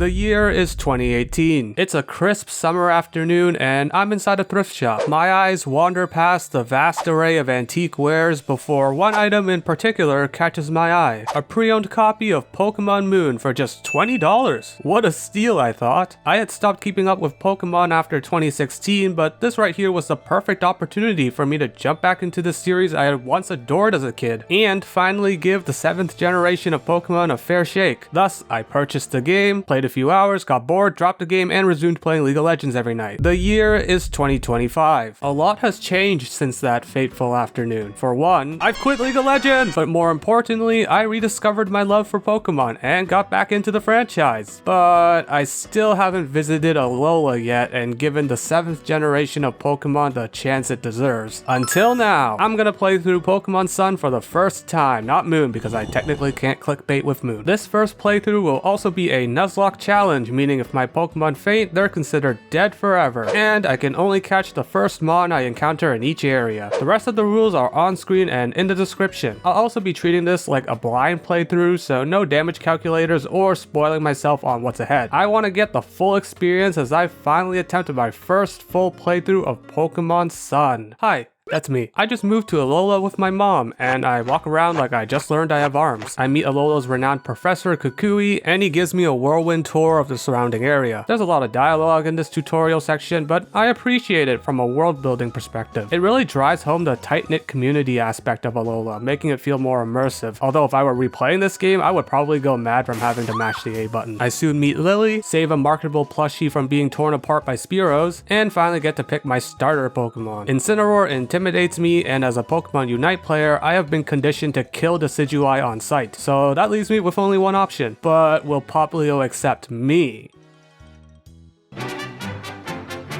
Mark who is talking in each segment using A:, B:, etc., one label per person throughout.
A: The year is 2018. It's a crisp summer afternoon and I'm inside a thrift shop. My eyes wander past the vast array of antique wares before one item in particular catches my eye. A pre-owned copy of Pokemon Moon for just $20. What a steal, I thought. I had stopped keeping up with Pokemon after 2016, but this right here was the perfect opportunity for me to jump back into the series I had once adored as a kid, and finally give the 7th generation of Pokemon a fair shake. Thus, I purchased the game, played a few hours, got bored, dropped the game, and resumed playing League of Legends every night. The year is 2025. A lot has changed since that fateful afternoon. For one, I've quit League of Legends! But more importantly, I rediscovered my love for Pokemon and got back into the franchise. But I still haven't visited Alola yet and given the 7th generation of Pokemon the chance it deserves. Until now, I'm gonna play through Pokemon Sun for the first time, not Moon because I technically can't clickbait with Moon. This first playthrough will also be a Nuzlocke challenge, meaning if my Pokemon faint, they're considered dead forever, and I can only catch the first Mon I encounter in each area. The rest of the rules are on screen and in the description. I'll also be treating this like a blind playthrough, so no damage calculators or spoiling myself on what's ahead. I want to get the full experience as I finally attempted my first full playthrough of Pokemon Sun. Hi. That's me. I just moved to Alola with my mom, and I walk around like I just learned I have arms. I meet Alola's renowned professor, Kukui, and he gives me a whirlwind tour of the surrounding area. There's a lot of dialogue in this tutorial section, but I appreciate it from a world building perspective. It really drives home the tight-knit community aspect of Alola, making it feel more immersive. Although if I were replaying this game, I would probably go mad from having to mash the A button. I soon meet Lily, save a marketable plushie from being torn apart by Spearows, and finally get to pick my starter Pokemon. Incineroar intimidates me, and as a Pokemon Unite player, I have been conditioned to kill Decidueye on sight, so that leaves me with only one option. But will Poplio accept me?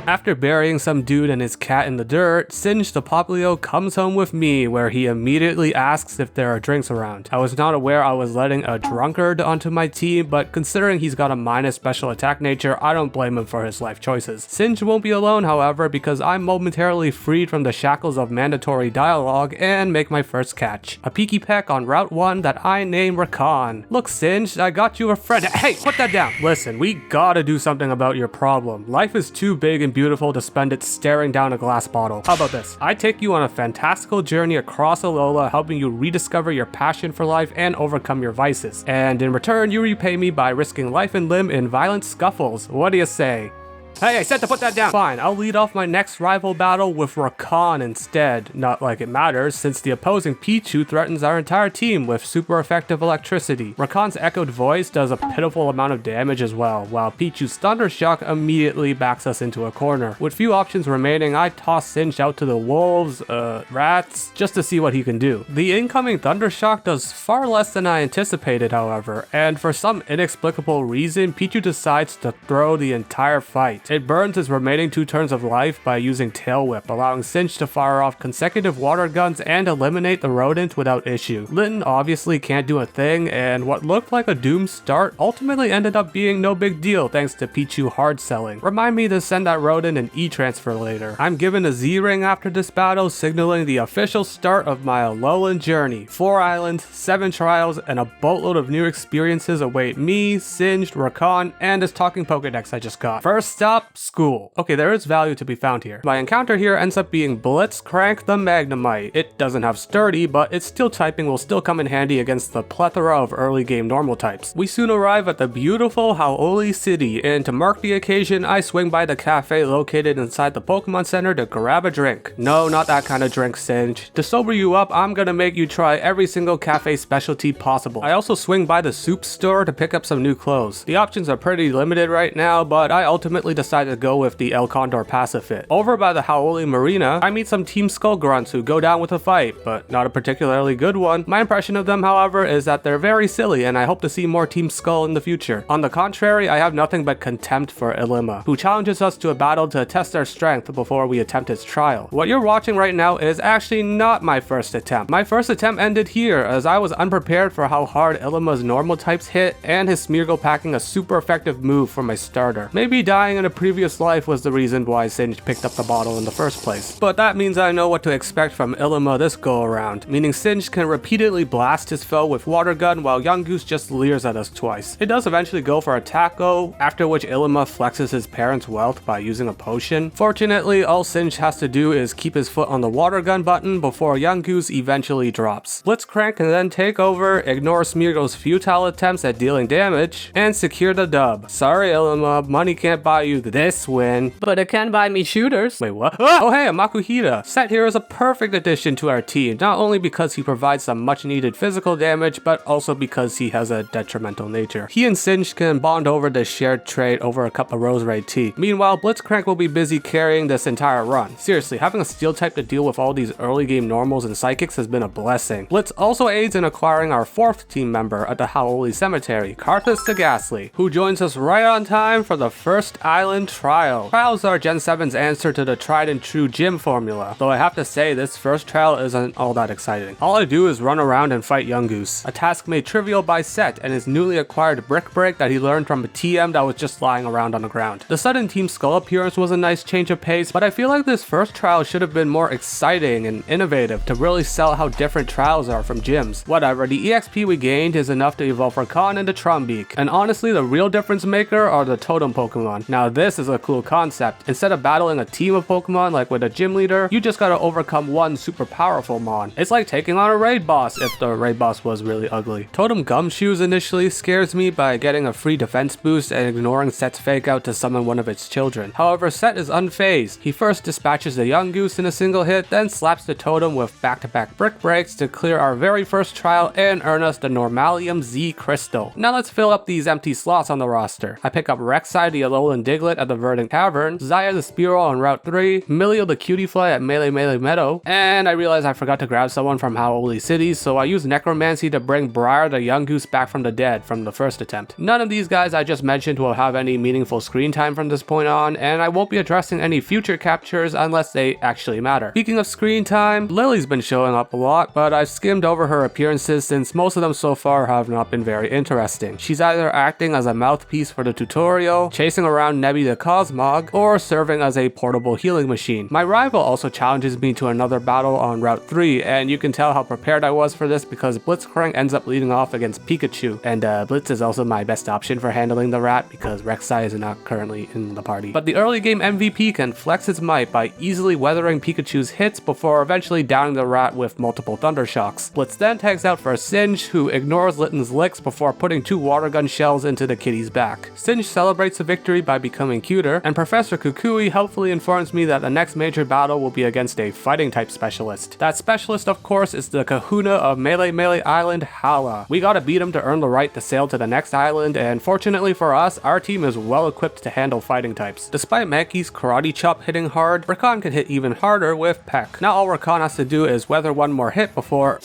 A: After burying some dude and his cat in the dirt, Singe the Poplio comes home with me, where he immediately asks if there are drinks around. I was not aware I was letting a drunkard onto my team, but considering he's got a minus special attack nature, I don't blame him for his life choices. Singe won't be alone, however, because I'm momentarily freed from the shackles of mandatory dialogue and make my first catch. A peeky peck on Route 1 that I name Rakan. Look, Singe, I got you a friend. Hey, put that down! Listen, we gotta do something about your problem. Life is too big and beautiful to spend it staring down a glass bottle. How about this? I take you on a fantastical journey across Alola, helping you rediscover your passion for life and overcome your vices. And in return, you repay me by risking life and limb in violent scuffles. What do you say? Hey, I said to put that down! Fine, I'll lead off my next rival battle with Rakan instead. Not like it matters, since the opposing Pichu threatens our entire team with super effective electricity. Rakan's echoed voice does a pitiful amount of damage as well, while Pichu's Thunder Shock immediately backs us into a corner. With few options remaining, I toss Singe out to the wolves, rats, just to see what he can do. The incoming Thunder Shock does far less than I anticipated, however, and for some inexplicable reason, Pichu decides to throw the entire fight. It burns his remaining 2 turns of life by using Tail Whip, allowing Singe to fire off consecutive water guns and eliminate the rodent without issue. Litten obviously can't do a thing, and what looked like a doomed start ultimately ended up being no big deal thanks to Pichu hard selling. Remind me to send that rodent an e-transfer later. I'm given a Z-ring after this battle, signaling the official start of my Alolan journey. 4 islands, 7 trials, and a boatload of new experiences await me, Singed, Rakan, and this talking Pokedex I just got. First stop, school. Okay, there is value to be found here. My encounter here ends up being Blitzcrank the Magnemite. It doesn't have Sturdy, but its steel typing will still come in handy against the plethora of early game normal types. We soon arrive at the beautiful Hau'oli City, and to mark the occasion, I swing by the cafe located inside the Pokemon Center to grab a drink. No, not that kind of drink, Singe. To sober you up, I'm gonna make you try every single cafe specialty possible. I also swing by the soup store to pick up some new clothes. The options are pretty limited right now, but I ultimately decided to go with the El Condor Pacifit. Over by the Hau'oli Marina, I meet some Team Skull grunts who go down with a fight, but not a particularly good one. My impression of them, however, is that they're very silly, and I hope to see more Team Skull in the future. On the contrary, I have nothing but contempt for Ilima, who challenges us to a battle to test our strength before we attempt its trial. What you're watching right now is actually not my first attempt. My first attempt ended here, as I was unprepared for how hard Ilima's normal types hit, and his Smeargle packing a super effective move for my starter. Maybe dying in a previous life was the reason why Singed picked up the bottle in the first place. But that means I know what to expect from Ilima this go around, meaning Singed can repeatedly blast his foe with water gun while Yungoos just leers at us twice. It does eventually go for a tackle, after which Ilima flexes his parents' wealth by using a potion. Fortunately, all Singed has to do is keep his foot on the water gun button before Yungoos eventually drops. Blitzcrank can then take over, ignore Smeargle's futile attempts at dealing damage, and secure the dub. Sorry Ilima, money can't buy you this win.
B: But it can buy me shooters.
A: Wait, what? Oh hey, a Makuhita! Set here is a perfect addition to our team, not only because he provides some much needed physical damage, but also because he has a detrimental nature. He and Singed can bond over this shared trait over a cup of Rose Ray tea. Meanwhile, Blitzcrank will be busy carrying this entire run. Seriously, having a steel type to deal with all these early game normals and psychics has been a blessing. Blitz also aids in acquiring our 4th team member at the Howley Cemetery, Karthus the Ghastly, who joins us right on time for the first island trial. Trials are Gen 7's answer to the tried and true gym formula, though I have to say this first trial isn't all that exciting. All I do is run around and fight Yungoos, a task made trivial by Set and his newly acquired Brick Break that he learned from a TM that was just lying around on the ground. The sudden Team Skull appearance was a nice change of pace, but I feel like this first trial should have been more exciting and innovative to really sell how different trials are from gyms. Whatever, the EXP we gained is enough to evolve Rakan into Trumbeak, and honestly the real difference maker are the Totem Pokemon. Now this is a cool concept. Instead of battling a team of Pokemon like with a gym leader, you just gotta overcome one super powerful mon. It's like taking on a raid boss if the raid boss was really ugly. Totem Gumshoes initially scares me by getting a free defense boost and ignoring Set's fake out to summon one of its children. However, Set is unfazed. He first dispatches the Yungoos in a single hit, then slaps the totem with back-to-back Brick Breaks to clear our very first trial and earn us the Normalium Z Crystal. Now let's fill up these empty slots on the roster. I pick up Rek'Sai the Alolan Diglett at the Verdant Cavern, Zaya the Spearow on Route 3, Milio the Cutiefly at Melee Meadow, and I realize I forgot to grab someone from Howley City, so I use Necromancy to bring Briar the Yungoos back from the dead from the first attempt. None of these guys I just mentioned will have any meaningful screen time from this point on, and I won't be addressing any future captures unless they actually matter. Speaking of screen time, Lily's been showing up a lot, but I've skimmed over her appearances since most of them so far have not been very interesting. She's either acting as a mouthpiece for the tutorial, chasing around Nebby the Cosmog, or serving as a portable healing machine. My rival also challenges me to another battle on Route 3, and you can tell how prepared I was for this because Blitzcrank ends up leading off against Pikachu, and Blitz is also my best option for handling the rat because Rek'Sai is not currently in the party. But the early game MVP can flex its might by easily weathering Pikachu's hits before eventually downing the rat with multiple Thunder Shocks. Blitz then tags out for Singed, who ignores Litten's licks before putting 2 water gun shells into the kitty's back. Singed celebrates the victory by becoming cuter, and Professor Kukui helpfully informs me that the next major battle will be against a fighting type specialist. That specialist, of course, is the kahuna of Melee Island, Hala. We gotta beat him to earn the right to sail to the next island, and fortunately for us, our team is well equipped to handle fighting types. Despite Mankey's Karate Chop hitting hard, Rakan can hit even harder with Peck. Now all Rakan has to do is weather one more hit before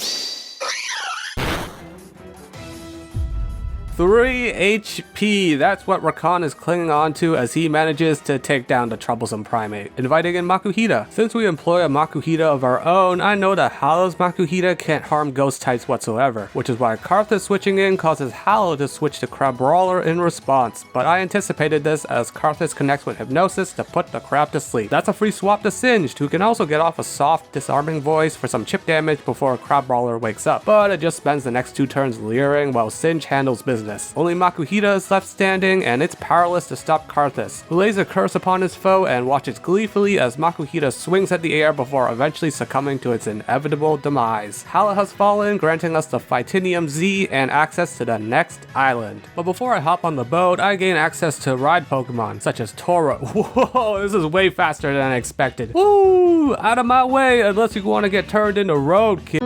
A: 3 HP, that's what Rakan is clinging on to as he manages to take down the troublesome primate, inviting in Makuhita. Since we employ a Makuhita of our own, I know that Hallow's Makuhita can't harm ghost types whatsoever, which is why Karthus switching in causes Hallow to switch to Crabrawler in response, but I anticipated this as Karthus connects with Hypnosis to put the crab to sleep. That's a free swap to Singed, who can also get off a soft, disarming voice for some chip damage before Crabrawler wakes up, but it just spends the next 2 turns leering while Singed handles business. Only Makuhita is left standing, and it's powerless to stop Karthus, who lays a curse upon his foe and watches gleefully as Makuhita swings at the air before eventually succumbing to its inevitable demise. Hala has fallen, granting us the Phytinium Z and access to the next island. But before I hop on the boat, I gain access to ride Pokemon, such as Toro. Whoa, this is way faster than I expected. Woo! Out of my way, unless you want to get turned into road, kid.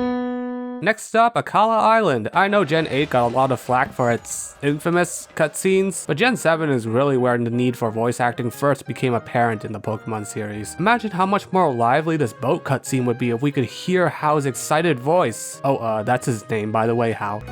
A: Next stop, Akala Island. I know Gen 8 got a lot of flack for its infamous cutscenes, but Gen 7 is really where the need for voice acting first became apparent in the Pokemon series. Imagine how much more lively this boat cutscene would be if we could hear How's excited voice. Oh, that's his name, by the way, How.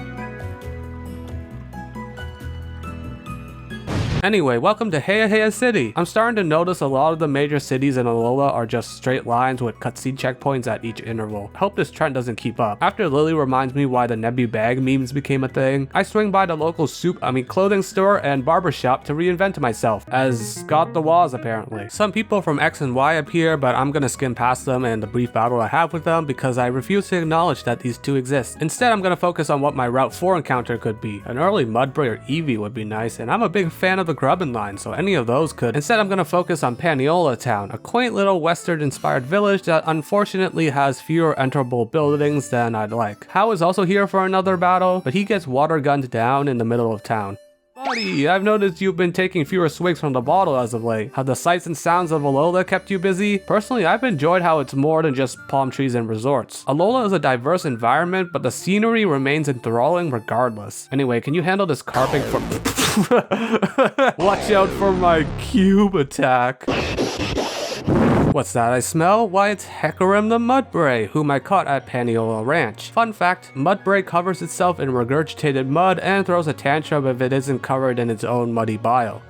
A: Anyway, welcome to Heya City. I'm starting to notice a lot of the major cities in Alola are just straight lines with cutscene checkpoints at each interval. I hope this trend doesn't keep up. After Lily reminds me why the Nebu bag memes became a thing, I swing by the local clothing store and barbershop to reinvent myself, as Scott the Waz apparently. Some people from X and Y appear, but I'm gonna skim past them and the brief battle I have with them because I refuse to acknowledge that these two exist. Instead, I'm gonna focus on what my Route 4 encounter could be. An early Mudbray or Eevee would be nice, and I'm a big fan of the Grubbin line, so any of those could. Instead, I'm gonna focus on Paniola Town, a quaint little Western-inspired village that unfortunately has fewer enterable buildings than I'd like. Hao is also here for another battle, but he gets water gunned down in the middle of town. Buddy, I've noticed you've been taking fewer swigs from the bottle as of late. Have the sights and sounds of Alola kept you busy? Personally, I've enjoyed how it's more than just palm trees and resorts. Alola is a diverse environment, but the scenery remains enthralling regardless. Anyway, can you handle this carping for- Watch out for my cube attack. What's that I smell? Why, it's Hecarim the Mudbray, whom I caught at Paniola Ranch. Fun fact, Mudbray covers itself in regurgitated mud and throws a tantrum if it isn't covered in its own muddy bile.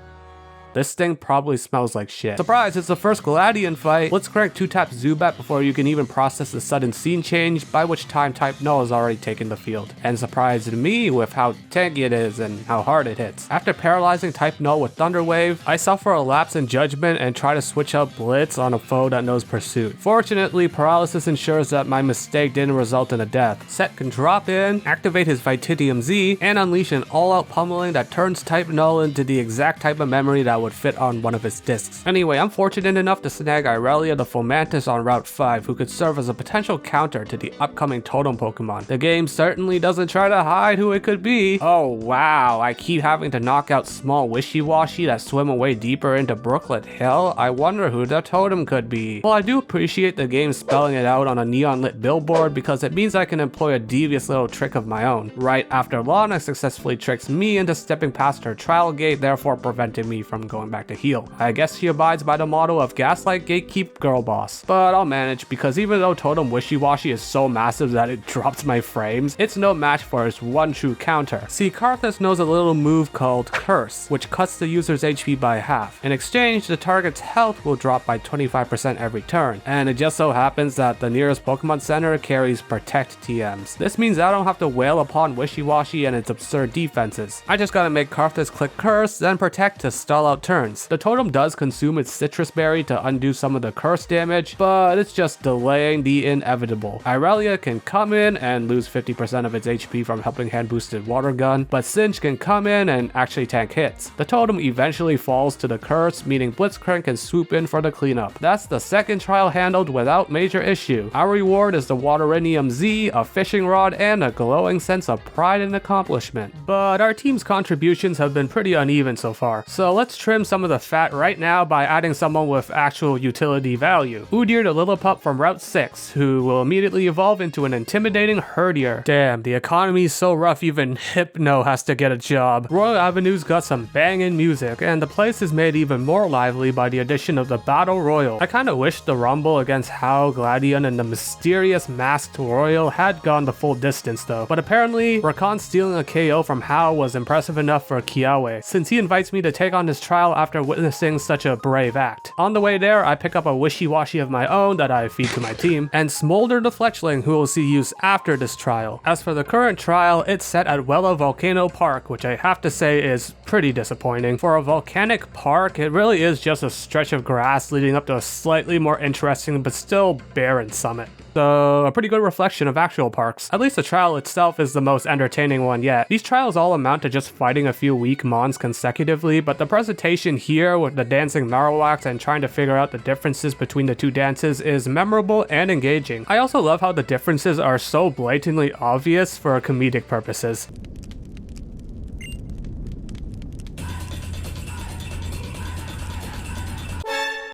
A: This thing probably smells like shit. Surprise, it's the first Gladian fight. Blitzcrank 2-tap Zubat before you can even process the sudden scene change, by which time Type Null has already taken the field, and surprised me with how tanky it is and how hard it hits. After paralyzing Type Null with Thunder Wave, I suffer a lapse in judgment and try to switch out Blitz on a foe that knows Pursuit. Fortunately, paralysis ensures that my mistake didn't result in a death. Set can drop in, activate his Vititium Z, and unleash an all-out pummeling that turns Type Null into the exact type of memory that would fit on one of his discs. Anyway, I'm fortunate enough to snag Irelia the Fomantis on Route 5, who could serve as a potential counter to the upcoming Totem Pokemon. The game certainly doesn't try to hide who it could be. Oh wow, I keep having to knock out small wishy-washy that swim away deeper into Brooklet Hill. I wonder who the totem could be. Well, I do appreciate the game spelling it out on a neon-lit billboard because it means I can employ a devious little trick of my own, right after Lana successfully tricks me into stepping past her trial gate, therefore preventing me from going back to heal. I guess she abides by the motto of Gaslight Gatekeep Girl Boss. But I'll manage, because even though Totem Wishy-Washy is so massive that it drops my frames, it's no match for its one true counter. See, Karthus knows a little move called Curse, which cuts the user's HP by half. In exchange, the target's health will drop by 25% every turn, and it just so happens that the nearest Pokemon Center carries Protect TMs. This means I don't have to wail upon Wishy-Washy and its absurd defenses. I just gotta make Karthus click Curse, then Protect to stall out turns. The totem does consume its citrus berry to undo some of the curse damage, but it's just delaying the inevitable. Irelia can come in and lose 50% of its HP from helping hand boosted water gun, but Singe can come in and actually tank hits. The totem eventually falls to the curse, meaning Blitzcrank can swoop in for the cleanup. That's the second trial handled without major issue. Our reward is the Waterinium Z, a fishing rod, and a glowing sense of pride and accomplishment. But our team's contributions have been pretty uneven so far, so let's trim some of the fat right now by adding someone with actual utility value. Udyr the Lillipup from Route 6, who will immediately evolve into an intimidating Herdier. Damn, the economy's so rough even Hypno has to get a job. Royal Avenue's got some banging music, and the place is made even more lively by the addition of the Battle Royal. I kinda wish the rumble against Hao, Gladion, and the mysterious masked Royal had gone the full distance though, but apparently Rakan stealing a KO from Hao was impressive enough for Kiawe, since he invites me to take on his trial after witnessing such a brave act. On the way there, I pick up a Wishy-Washy of my own that I feed to my team, and Smolder the Fletchling, who will see use after this trial. As for the current trial, it's set at Wella Volcano Park, which I have to say is pretty disappointing. For a volcanic park, it really is just a stretch of grass leading up to a slightly more interesting but still barren summit. So, a pretty good reflection of actual parks. At least the trial itself is the most entertaining one yet. These trials all amount to just fighting a few weak mons consecutively, but the presentation here with the dancing Marowaks and trying to figure out the differences between the two dances is memorable and engaging. I also love how the differences are so blatantly obvious for comedic purposes.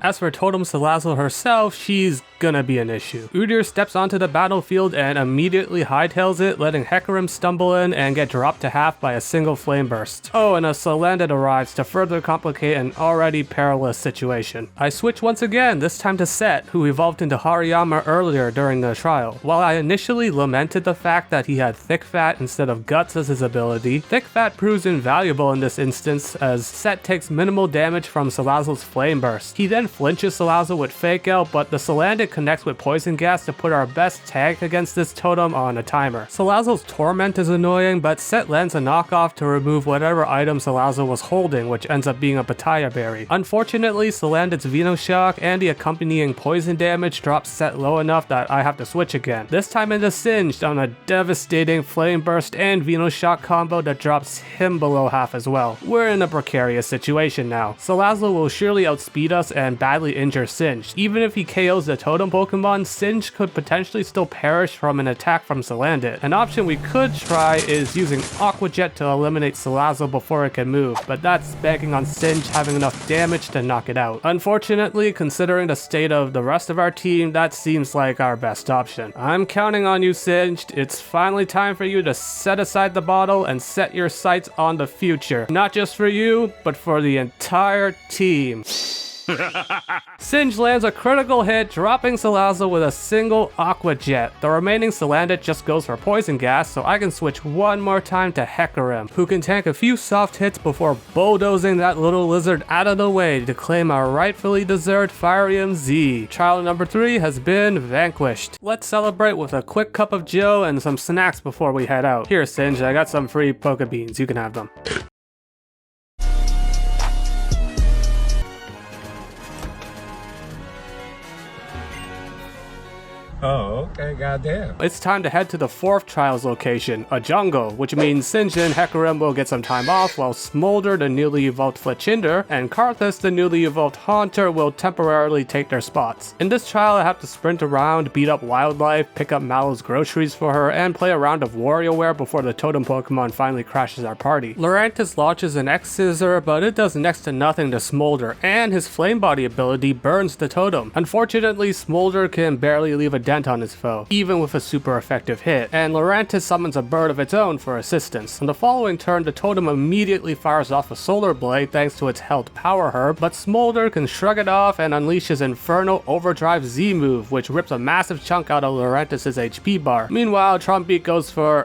A: As for Totem Salazzle herself, she's gonna be an issue. Udyr steps onto the battlefield and immediately hightails it, letting Hecarim stumble in and get dropped to half by a single flame burst. Oh, and a Salandit arrives to further complicate an already perilous situation. I switch once again, this time to Set, who evolved into Hariyama earlier during the trial. While I initially lamented the fact that he had Thick Fat instead of Guts as his ability, Thick Fat proves invaluable in this instance as Set takes minimal damage from Salazzle's Flame Burst. He then flinches Salazzle with Fake Out, but the Salandit connects with Poison Gas to put our best tank against this totem on a timer. Salazzle's Torment is annoying, but Set lands a knockoff to remove whatever item Salazzle was holding, which ends up being a Pataya Berry. Unfortunately, Salandit's Venoshock and the accompanying poison damage drops Set low enough that I have to switch again. This time into Singed on a devastating Flame Burst and Venoshock combo that drops him below half as well. We're in a precarious situation now. Salazzle will surely outspeed us and badly injure Singed. Even if he KOs the Totem Pokemon, Singed could potentially still perish from an attack from Salandit. An option we could try is using Aqua Jet to eliminate Salazzle before it can move, but that's banking on Singed having enough damage to knock it out. Unfortunately, considering the state of the rest of our team, that seems like our best option. I'm counting on you, Singed. It's finally time for you to set aside the bottle and set your sights on the future. Not just for you, but for the entire team. Singed lands a critical hit, dropping Salazzle with a single Aqua Jet. The remaining Salandit just goes for Poison Gas, so I can switch one more time to Hecarim, who can tank a few soft hits before bulldozing that little lizard out of the way to claim our rightfully deserved Firium Z. Trial number 3 has been vanquished. Let's celebrate with a quick cup of Joe and some snacks before we head out. Here, Singed, I got some free Poke Beans. You can have them.
B: Oh, okay, goddamn.
A: It's time to head to the 4th trials location, a jungle, which means Singed and Hecarim will get some time off, while Smolder, the newly evolved Fletchinder, and Karthus, the newly evolved Haunter, will temporarily take their spots. In this trial, I have to sprint around, beat up wildlife, pick up Mallow's groceries for her, and play a round of WarioWare before the Totem Pokemon finally crashes our party. Lurantis launches an X-Scissor, but it does next to nothing to Smolder, and his Flame Body ability burns the totem. Unfortunately, Smolder can barely leave a dent on his foe, even with a super effective hit, and Lurantis summons a bird of its own for assistance. On the following turn, the totem immediately fires off a Solar Blade thanks to its health Power Herb, but Smolder can shrug it off and unleashes Inferno Overdrive Z move, which rips a massive chunk out of Lurantis' HP bar. Meanwhile, Trumbeak goes for...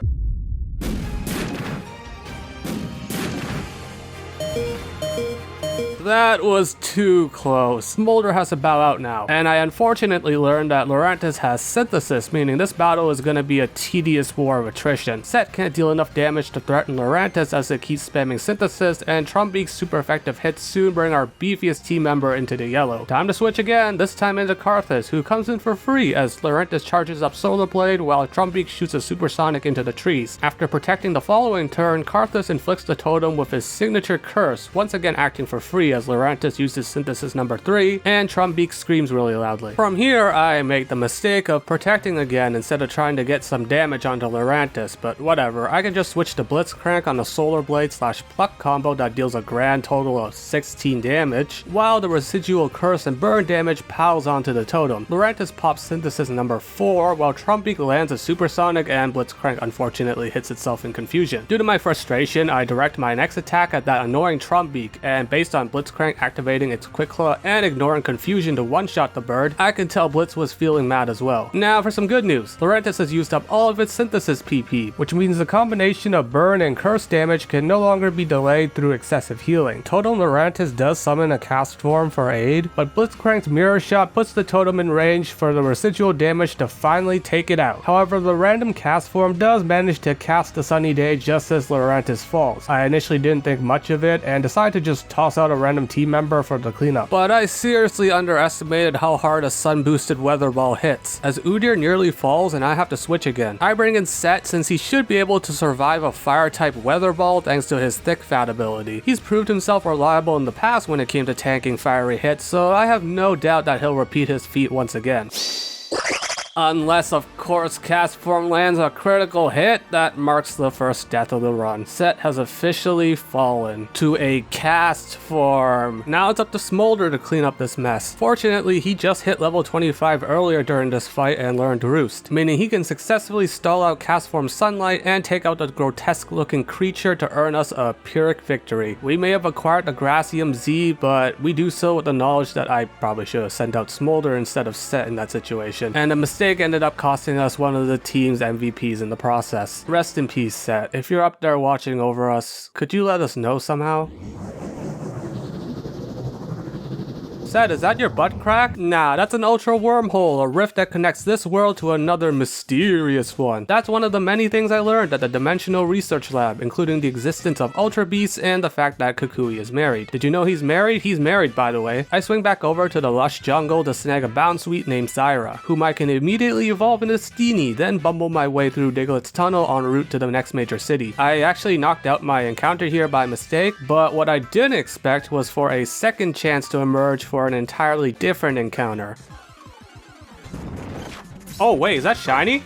A: That was too close. Smolder has to bow out now, and I unfortunately learned that Lurantis has Synthesis, meaning this battle is going to be a tedious war of attrition. Set can't deal enough damage to threaten Lurantis as it keeps spamming Synthesis, and Trumbeak's super effective hits soon bring our beefiest team member into the yellow. Time to switch again, this time into Karthus, who comes in for free as Lurantis charges up Solar Blade while Trumbeak shoots a Supersonic into the trees. After protecting the following turn, Karthus inflicts the totem with his signature curse, once again acting for free as Lurantis uses Synthesis number 3, and Trumbeak screams really loudly. From here, I make the mistake of protecting again instead of trying to get some damage onto Lurantis, but whatever, I can just switch to Blitzcrank on the Solar Blade / Pluck combo that deals a grand total of 16 damage, while the residual curse and burn damage piles onto the totem. Lurantis pops Synthesis number 4, while Trumbeak lands a Supersonic and Blitzcrank unfortunately hits itself in confusion. Due to my frustration, I direct my next attack at that annoying Trumbeak, and based on Blitzcrank activating its Quick Claw and ignoring confusion to one-shot the bird, I can tell Blitz was feeling mad as well. Now for some good news. Lurantis has used up all of its Synthesis PP, which means the combination of burn and curse damage can no longer be delayed through excessive healing. Totem Lurantis does summon a cast form for aid, but Blitzcrank's Mirror Shot puts the totem in range for the residual damage to finally take it out. However, the random cast form does manage to cast the Sunny Day just as Lurantis falls. I initially didn't think much of it and decided to just toss out a random team member for the cleanup. But I seriously underestimated how hard a sun boosted weather ball hits, as Udyr nearly falls and I have to switch again. I bring in Set since he should be able to survive a fire type weather ball thanks to his Thick Fat ability. He's proved himself reliable in the past when it came to tanking fiery hits, so I have no doubt that he'll repeat his feat once again. Unless, of course, cast form lands a critical hit, that marks the first death of the run. Set has officially fallen to a cast form. Now it's up to Smolder to clean up this mess. Fortunately, he just hit level 25 earlier during this fight and learned Roost, meaning he can successfully stall out cast form Sunlight and take out the grotesque looking creature to earn us a Pyrrhic victory. We may have acquired the Gracium Z, but we do so with the knowledge that I probably should have sent out Smolder instead of Set in that situation, and the mistake ended up costing us one of the team's MVPs in the process. Rest in peace, Set. If you're up there watching over us, could you let us know somehow? Set, is that your butt crack? Nah, that's an ultra wormhole, a rift that connects this world to another mysterious one. That's one of the many things I learned at the Dimensional Research Lab, including the existence of Ultra Beasts and the fact that Kukui is married. Did you know he's married? He's married, by the way. I swing back over to the lush jungle to snag a Bounsweet named Zyra, whom I can immediately evolve into Steenie, then bumble my way through Diglett's tunnel en route to the next major city. I actually knocked out my encounter here by mistake, but what I didn't expect was for a second chance to emerge for an entirely different encounter. Oh wait, is that shiny?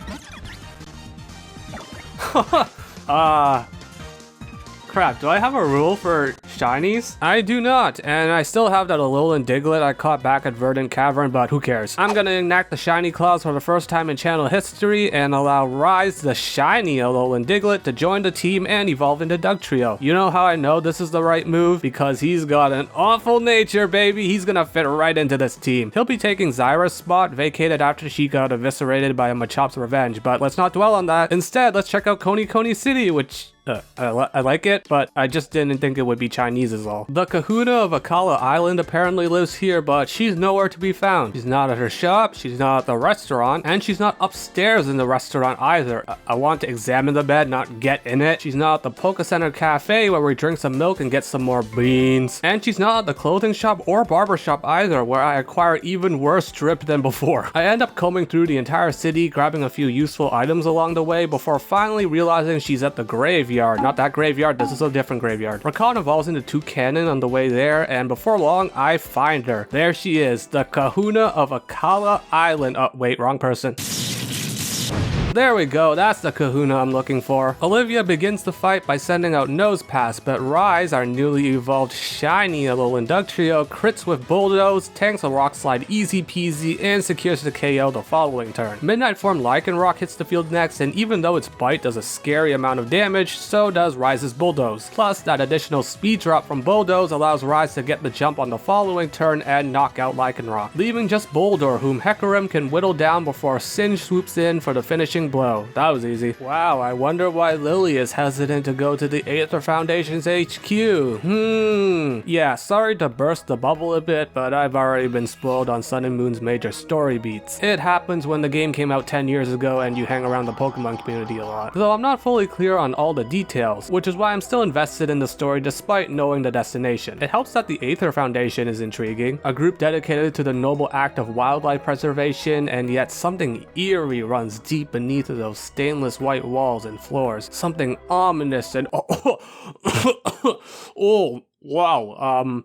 A: Crap, do I have a rule for shinies? I do not, and I still have that Alolan Diglett I caught back at Verdant Cavern, but who cares? I'm gonna enact the shiny clause for the first time in channel history and allow Rise, the shiny Alolan Diglett, to join the team and evolve into Dugtrio. You know how I know this is the right move? Because he's got an awful nature, baby. He's gonna fit right into this team. He'll be taking Zyra's spot, vacated after she got eviscerated by a Machop's revenge, but let's not dwell on that. Instead, let's check out Coney City, which I like it, but I just didn't think it would be Chinese is all. The Kahuna of Akala Island apparently lives here, but she's nowhere to be found. She's not at her shop, she's not at the restaurant, and she's not upstairs in the restaurant either. I want to examine the bed, not get in it. She's not at the Poke Center Cafe where we drink some milk and get some more beans. And she's not at the clothing shop or barber shop either, where I acquire even worse drip than before. I end up combing through the entire city, grabbing a few useful items along the way before finally realizing she's at the graveyard. Not that graveyard, this is a different graveyard. Rakan evolves into Toucannon on the way there, and before long, I find her. There she is, the Kahuna of Akala Island. Oh, wait, wrong person. There we go, that's the Kahuna I'm looking for. Olivia begins the fight by sending out Nosepass, but Rise, our newly evolved shiny Alolan Dugtrio, crits with Bulldoze, tanks a Rock Slide easy peasy, and secures the KO the following turn. Midnight Form Lycanroc hits the field next, and even though its bite does a scary amount of damage, so does Rise's Bulldoze. Plus, that additional speed drop from Bulldoze allows Rise to get the jump on the following turn and knock out Lycanroc, leaving just Boldore, whom Hecarim can whittle down before Singe swoops in for the finishing blow. That was easy. Wow, I wonder why Lily is hesitant to go to the Aether Foundation's HQ. Yeah, sorry to burst the bubble a bit, but I've already been spoiled on Sun and Moon's major story beats. It happens when the game came out 10 years ago and you hang around the Pokemon community a lot. Though I'm not fully clear on all the details, which is why I'm still invested in the story despite knowing the destination. It helps that the Aether Foundation is intriguing, a group dedicated to the noble act of wildlife preservation, and yet something eerie runs deep beneath those stainless white walls and floors. Something ominous and oh wow,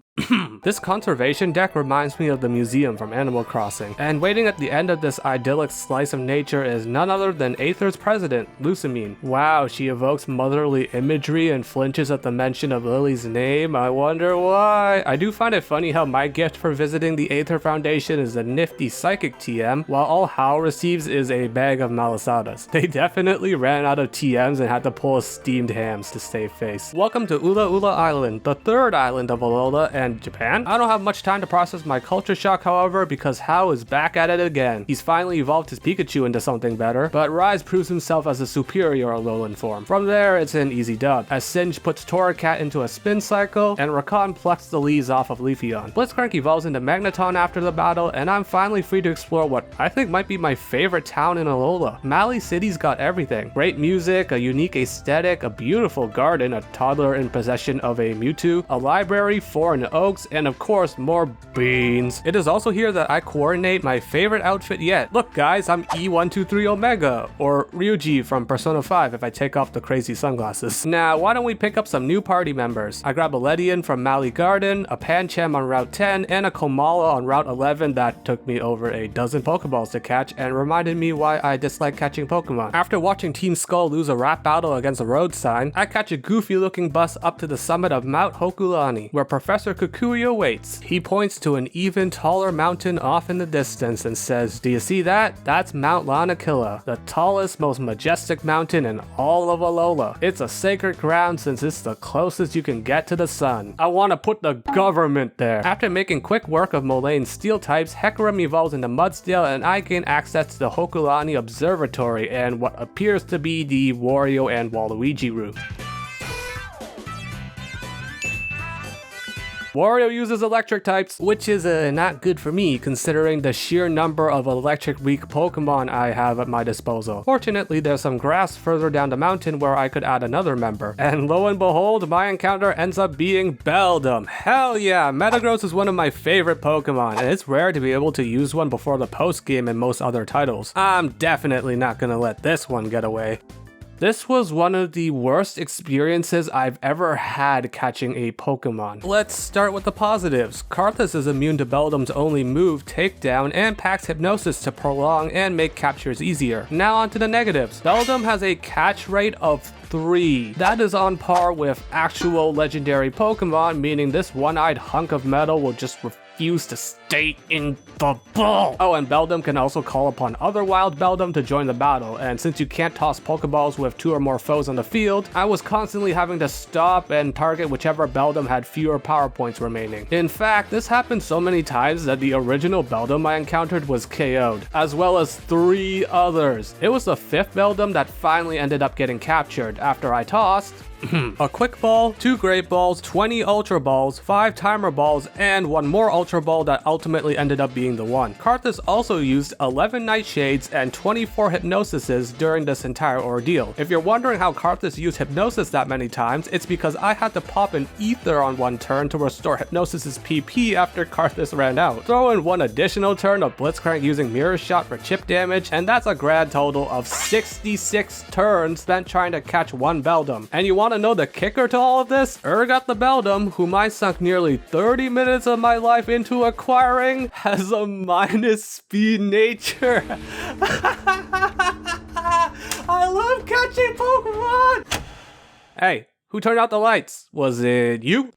A: this conservation deck reminds me of the museum from Animal Crossing, and waiting at the end of this idyllic slice of nature is none other than Aether's president, Lusamine. Wow, she evokes motherly imagery and flinches at the mention of Lily's name. I wonder why. I do find it funny how my gift for visiting the Aether Foundation is a nifty psychic TM, while all Hal receives is a bag of malasadas. They definitely ran out of TMs and had to pull steamed hams to save face. Welcome to Ula Ula Island, the third island of Alola and Japan. I don't have much time to process my culture shock, however, because Hao is back at it again. He's finally evolved his Pikachu into something better, but Rise proves himself as a superior Alolan form. From there, it's an easy dub, as Singe puts Torracat into a spin cycle, and Rakan plucks the leaves off of Leafeon. Blitzcrank evolves into Magneton after the battle, and I'm finally free to explore what I think might be my favorite town in Alola. Mali City's got everything. Great music, a unique aesthetic, a beautiful garden, a toddler in possession of a Mewtwo, a library, foreign oaks, and of course more beans. It is also here that I coordinate my favorite outfit yet. Look guys, I'm E123 Omega, or Ryuji from Persona 5 if I take off the crazy sunglasses. Now, why don't we pick up some new party members? I grab a Ledian from Mali Garden, a Pancham on Route 10, and a Komala on Route 11 that took me over a dozen Pokeballs to catch and reminded me why I dislike catching Pokemon. After watching Team Skull lose a rap battle against a road sign, I catch a goofy looking bus up to the summit of Mount Hokulani, where Professor Kukui awaits. He points to an even taller mountain off in the distance and says, "Do you see that? That's Mount Lanakila, the tallest, most majestic mountain in all of Alola. It's a sacred ground since it's the closest you can get to the sun. I want to put the government there." After making quick work of Molaine's steel types, Hecarim evolves into Mudsdale and I gain access to the Hokulani Observatory and what appears to be the Wario and Waluigi route. Wario uses electric types, which is not good for me considering the sheer number of electric weak Pokemon I have at my disposal. Fortunately, there's some grass further down the mountain where I could add another member. And lo and behold, my encounter ends up being Beldum. Hell yeah, Metagross is one of my favorite Pokemon, and it's rare to be able to use one before the post game in most other titles. I'm definitely not gonna let this one get away. This was one of the worst experiences I've ever had catching a Pokemon. Let's start with the positives. Karthus is immune to Beldum's only move, Takedown, and packs Hypnosis to prolong and make captures easier. Now on to the negatives. Beldum has a catch rate of 3. That is on par with actual legendary Pokemon, meaning this one-eyed hunk of metal will just refuse to stay in the ball. Oh, and Beldum can also call upon other wild Beldum to join the battle, and since you can't toss Pokeballs with 2 or more foes on the field, I was constantly having to stop and target whichever Beldum had fewer power points remaining. In fact, this happened so many times that the original Beldum I encountered was KO'd, as well as 3 others. It was the 5th Beldum that finally ended up getting captured after I tossed a Quick Ball, 2 Great Balls, 20 Ultra Balls, 5 Timer Balls, and 1 more Ultra Ball that ultimately ended up being the one. Karthus also used 11 Nightshades and 24 Hypnosises during this entire ordeal. If you're wondering how Karthus used Hypnosis that many times, it's because I had to pop an Ether on one turn to restore Hypnosis's PP after Karthus ran out. Throw in one additional turn of Blitzcrank using Mirror Shot for chip damage, and that's a grand total of 66 turns spent trying to catch one Beldum. And you want to know the kicker to all of this? Urgot the Beldum, whom I sunk nearly 30 minutes of my life into acquiring, has a minus speed nature. I love catching Pokemon! Hey, who turned out the lights? Was it you?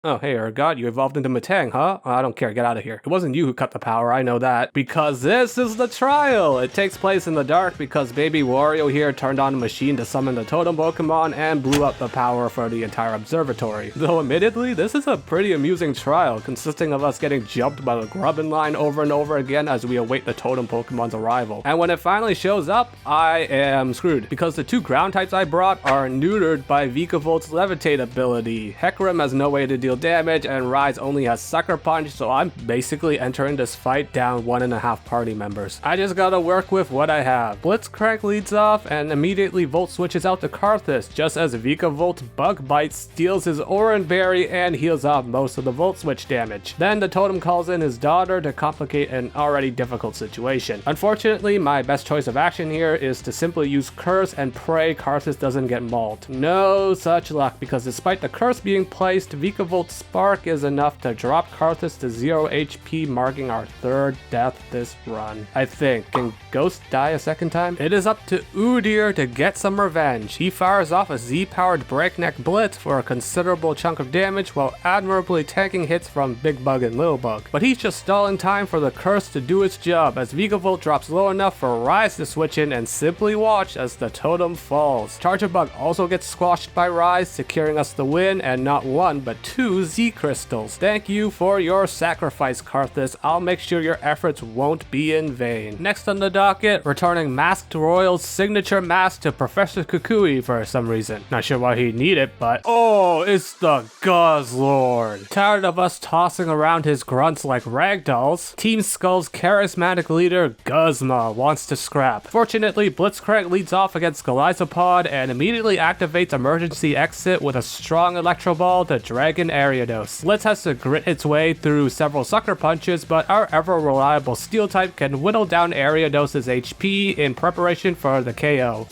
A: Oh, hey, Urgot, you evolved into Metang, huh? I don't care, get out of here. It wasn't you who cut the power, I know that. Because this is the trial! It takes place in the dark because baby Wario here turned on a machine to summon the Totem Pokemon and blew up the power for the entire observatory. Though admittedly, this is a pretty amusing trial, consisting of us getting jumped by the Grubbin line over and over again as we await the Totem Pokemon's arrival. And when it finally shows up, I am screwed, because the 2 ground types I brought are neutered by Vikavolt's Levitate ability. Hecarim has no way to deal damage, and Rise only has Sucker Punch, so I'm basically entering this fight down 1.5 party members. I just gotta work with what I have. Blitzcrank leads off, and immediately Volt switches out to Karthus, just as Vikavolt's Bug Bite steals his Oran Berry and heals off most of the Volt Switch damage. Then the Totem calls in his daughter to complicate an already difficult situation. Unfortunately, my best choice of action here is to simply use Curse and pray Karthus doesn't get mauled. No such luck, because despite the curse being placed, Vikavolt's Spark is enough to drop Karthus to 0 HP, marking our 3rd death this run. I think. Can Ghost die a second time? It is up to Udyr to get some revenge. He fires off a Z-powered Breakneck Blitz for a considerable chunk of damage while admirably tanking hits from Big Bug and Little Bug. But he's just stalling time for the curse to do its job as Vikavolt drops low enough for Rise to switch in and simply watch as the totem falls. Charger Bug also gets squashed by Rise, securing us the win, and not 1 but 2 Z crystals. Thank you for your sacrifice, Karthus. I'll make sure your efforts won't be in vain. Next on the docket, returning Masked Royal's signature mask to Professor Kukui for some reason. Not sure why he'd need it, but oh, it's the Guzzlord. Tired of us tossing around his grunts like ragdolls, Team Skull's charismatic leader Guzma wants to scrap. Fortunately, Blitzcrank leads off against Galizopod and immediately activates emergency exit with a strong Electro Ball to Dragon Ariados. Blitz has to grit its way through several sucker punches, but our ever-reliable Steel type can whittle down Ariados' HP in preparation for the KO.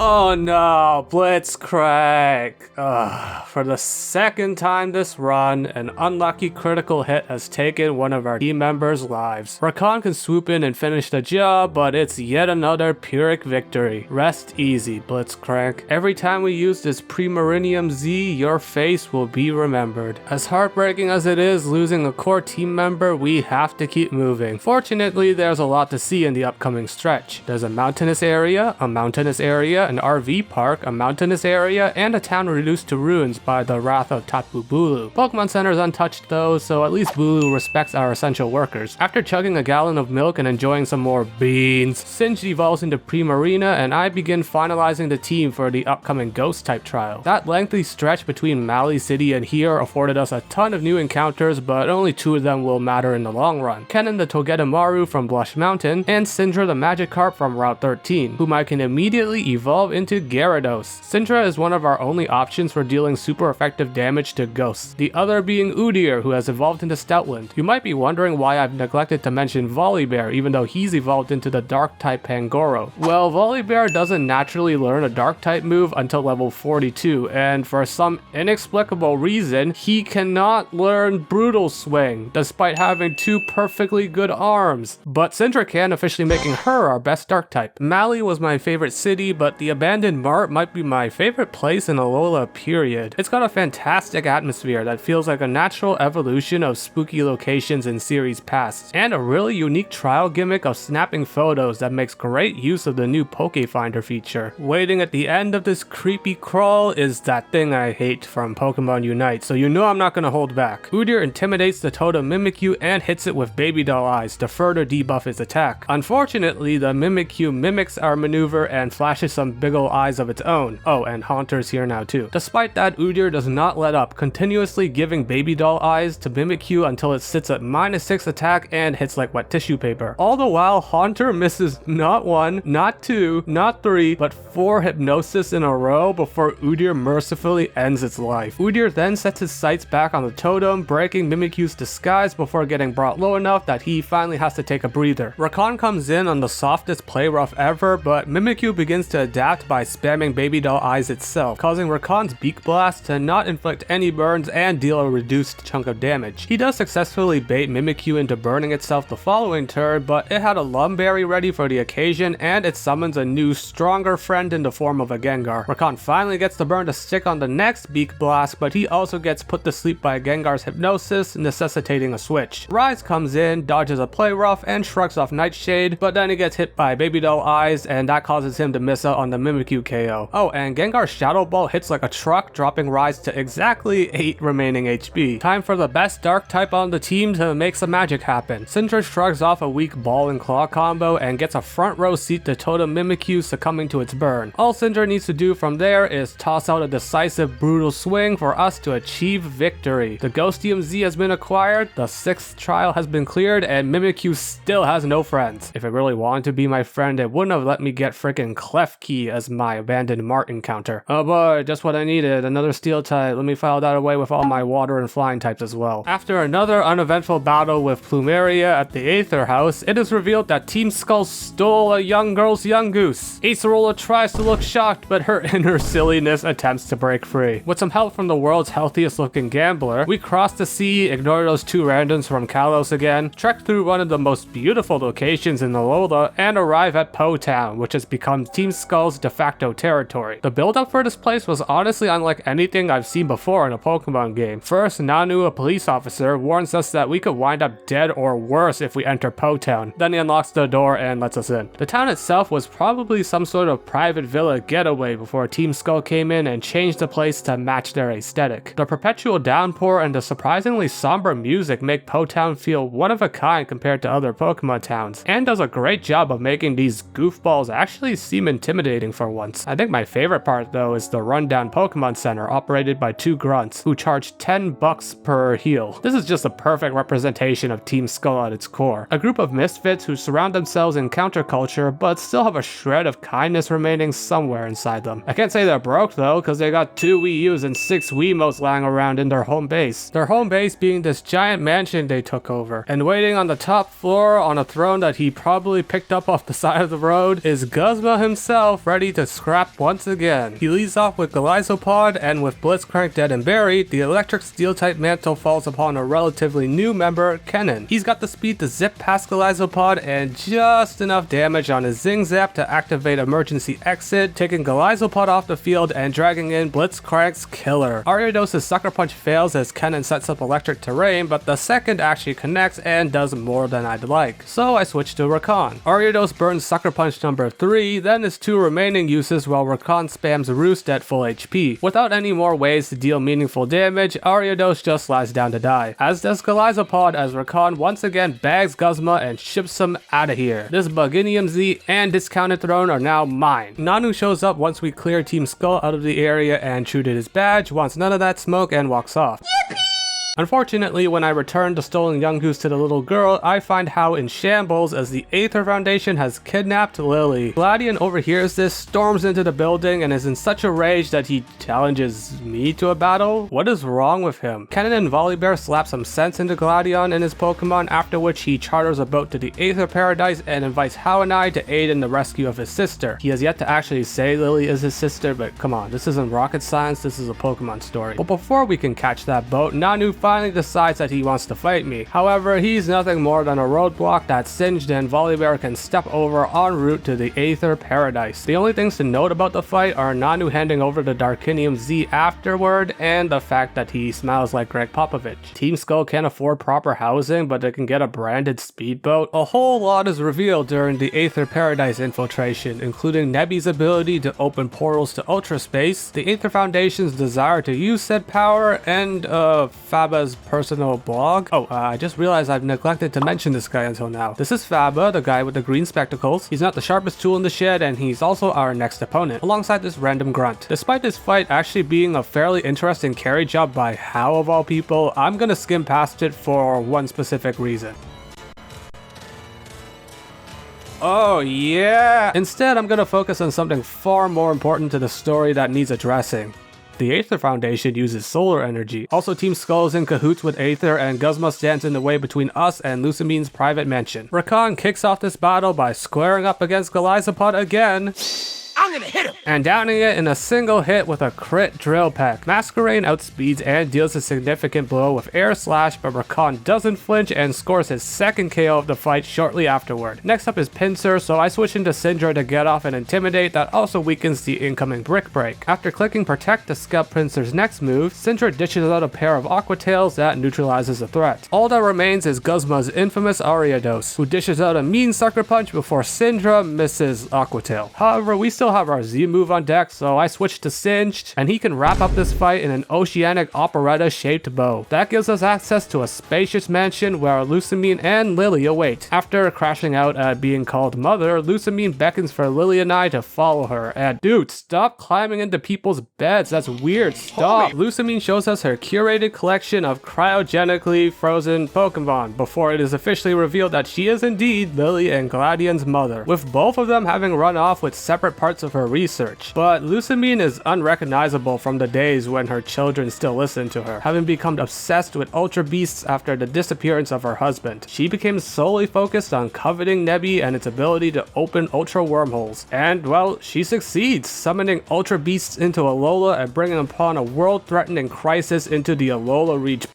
A: Oh no, Blitzcrank! For the second time this run, an unlucky critical hit has taken one of our team members' lives. Rakan can swoop in and finish the job, but it's yet another Pyrrhic victory. Rest easy, Blitzcrank. Every time we use this Primarinium Z, your face will be remembered. As heartbreaking as it is losing a core team member, we have to keep moving. Fortunately, there's a lot to see in the upcoming stretch. There's a mountainous area, an RV park, a mountainous area, and a town reduced to ruins by the wrath of Tapu Bulu. Pokemon Center is untouched though, so at least Bulu respects our essential workers. After chugging a gallon of milk and enjoying some more beans, Singed evolves into Primarina, and I begin finalizing the team for the upcoming Ghost type trial. That lengthy stretch between Mali City and here afforded us a ton of new encounters, but only 2 of them will matter in the long run. Kennen the Togedemaru from Blush Mountain, and Syndra the Magikarp from Route 13, whom I can immediately evolve into Gyarados. Syndra is one of our only options for dealing super effective damage to ghosts, the other being Udyr, who has evolved into Stoutland. You might be wondering why I've neglected to mention Volibear, even though he's evolved into the Dark type Pangoro. Well, Volibear doesn't naturally learn a Dark type move until level 42, and for some inexplicable reason, he cannot learn Brutal Swing, despite having 2 perfectly good arms. But Syndra can, officially making her our best Dark type. Mali was my favorite city, but the abandoned mart might be my favorite place in Alola, period. It's got a fantastic atmosphere that feels like a natural evolution of spooky locations in series past, and a really unique trial gimmick of snapping photos that makes great use of the new Pokefinder feature. Waiting at the end of this creepy crawl is that thing I hate from Pokemon Unite, so you know I'm not gonna hold back. Udyr intimidates the Totem Mimikyu and hits it with Baby Doll Eyes to further debuff its attack. Unfortunately, the Mimikyu mimics our maneuver and flashes some big ol' eyes of its own. Oh, and Haunter's here now too. Despite that, Udyr does not let up, continuously giving Baby Doll Eyes to Mimikyu until it sits at -6 attack and hits like wet tissue paper. All the while, Haunter misses not 1, not 2, not 3, but 4 hypnosis in a row before Udyr mercifully ends its life. Udyr then sets his sights back on the totem, breaking Mimikyu's disguise before getting brought low enough that he finally has to take a breather. Rakan comes in on the softest play rough ever, but Mimikyu begins to adapt by spamming Baby Doll Eyes itself, causing Rakan's Beak Blast to not inflict any burns and deal a reduced chunk of damage. He does successfully bait Mimikyu into burning itself the following turn, but it had a Lumberry ready for the occasion, and it summons a new, stronger friend in the form of a Gengar. Rakan finally gets the burn to stick on the next Beak Blast, but he also gets put to sleep by Gengar's hypnosis, necessitating a switch. Rise comes in, dodges a play rough, and shrugs off Nightshade, but then he gets hit by Baby Doll Eyes, and that causes him to miss out on the Mimikyu KO. Oh, and Gengar's Shadow Ball hits like a truck, dropping Rise to exactly 8 remaining HP. Time for the best Dark type on the team to make some magic happen. Syndra shrugs off a weak Ball and Claw combo and gets a front row seat to Totem Mimikyu succumbing to its burn. All Syndra needs to do from there is toss out a decisive Brutal Swing for us to achieve victory. The Ghostium Z has been acquired, the 6th trial has been cleared, and Mimikyu still has no friends. If it really wanted to be my friend, it wouldn't have let me get frickin' Klefki as my abandoned mart encounter. Oh boy, just what I needed, another Steel type. Let me file that away with all my water and flying types as well. After another uneventful battle with Plumeria at the Aether House, it is revealed that Team Skull stole a young girl's young goose. Acerola tries to look shocked, but her inner silliness attempts to break free. With some help from the world's healthiest looking gambler, we cross the sea, ignore those 2 randoms from Kalos again, trek through one of the most beautiful locations in Alola, and arrive at Po Town, which has become Team Skull's de facto territory. The build-up for this place was honestly unlike anything I've seen before in a Pokemon game. First, Nanu, a police officer, warns us that we could wind up dead or worse if we enter Po Town. Then he unlocks the door and lets us in. The town itself was probably some sort of private villa getaway before Team Skull came in and changed the place to match their aesthetic. The perpetual downpour and the surprisingly somber music make Po Town feel one of a kind compared to other Pokemon towns, and does a great job of making these goofballs actually seem intimidating exciting for once. I think my favorite part though is the rundown Pokemon Center operated by 2 grunts who charge $10 per heal. This is just a perfect representation of Team Skull at its core. A group of misfits who surround themselves in counterculture but still have a shred of kindness remaining somewhere inside them. I can't say they're broke though, because they got 2 Wii U's and 6 Wiimotes lying around in their home base. Their home base being this giant mansion they took over. And waiting on the top floor on a throne that he probably picked up off the side of the road is Guzma himself, ready to scrap once again. He leads off with Galysopod, and with Blitzcrank dead and buried, the electric steel type mantle falls upon a relatively new member, Kennen. He's got the speed to zip past Galysopod and just enough damage on his Zing Zap to activate emergency exit, taking Galysopod off the field and dragging in Blitzcrank's killer. Ariados's Sucker Punch fails as Kennen sets up electric terrain, but the second actually connects and does more than I'd like. So I switch to Rakan. Ariados burns Sucker Punch number 3, then his 2 remaining uses while Rakan spams Roost at full HP. Without any more ways to deal meaningful damage, Ariados just lies down to die, as does Galysopod as Rakan once again bags Guzma and ships him out of here. This Buginium Z and Discounted Throne are now mine. Nanu shows up once we clear Team Skull out of the area and shooted his badge, wants none of that smoke and walks off. Yippee! Unfortunately, when I return the stolen Yungoos to the little girl, I find how in shambles as the Aether Foundation has kidnapped Lily. Gladion overhears this, storms into the building, and is in such a rage that he challenges me to a battle? What is wrong with him? Kennen and Volibear slap some sense into Gladion and his Pokemon, after which he charters a boat to the Aether Paradise and invites Hao and I to aid in the rescue of his sister. He has yet to actually say Lily is his sister, but come on, this isn't rocket science, this is a Pokemon story. But before we can catch that boat, Nanu finally decides that he wants to fight me. However, he's nothing more than a roadblock that Singed and Volibear can step over en route to the Aether Paradise. The only things to note about the fight are Nanu handing over the Darkinium Z afterward, and the fact that he smiles like Greg Popovich. Team Skull can't afford proper housing, but they can get a branded speedboat. A whole lot is revealed during the Aether Paradise infiltration, including Nebby's ability to open portals to Ultra Space, the Aether Foundation's desire to use said power, and Faba's personal blog. I just realized I've neglected to mention this guy until now. This is Faba, the guy with the green spectacles. He's not the sharpest tool in the shed, and he's also our next opponent, alongside this random grunt. Despite this fight actually being a fairly interesting carry job by Hao of all people, I'm gonna skim past it for one specific reason. Oh yeah! Instead, I'm gonna focus on something far more important to the story that needs addressing. The Aether Foundation uses solar energy. Also, Team Skull is in cahoots with Aether, and Guzma stands in the way between us and Lucamine's private mansion. Rakan kicks off this battle by squaring up against Galysopod again. I'm gonna hit him! And downing it in a single hit with a crit drill peck. Masquerain outspeeds and deals a significant blow with Air Slash, but Rakan doesn't flinch and scores his second KO of the fight shortly afterward. Next up is Pinsir, so I switch into Syndra to get off an Intimidate that also weakens the incoming Brick Break. After clicking Protect to scalp Pinsir's next move, Syndra dishes out a pair of Aqua Tails that neutralizes the threat. All that remains is Guzma's infamous Ariados, who dishes out a mean Sucker Punch before Syndra misses Aqua Tail. However, we still have our Z move on deck, so I switch to Singed, and he can wrap up this fight in an oceanic operetta shaped bow. That gives us access to a spacious mansion where Lucamine and Lily await. After crashing out at being called mother, Lucamine beckons for Lily and I to follow her, and dude, stop climbing into people's beds, that's weird, stop. Lucamine shows us her curated collection of cryogenically frozen Pokemon before it is officially revealed that she is indeed Lily and Gladion's mother, with both of them having run off with separate parts of her research. But Lucamine is unrecognizable from the days when her children still listened to her, having become obsessed with Ultra Beasts after the disappearance of her husband. She became solely focused on coveting Nebby and its ability to open Ultra wormholes. And well, she succeeds, summoning Ultra Beasts into Alola and bringing upon a world-threatening crisis into the Alola region.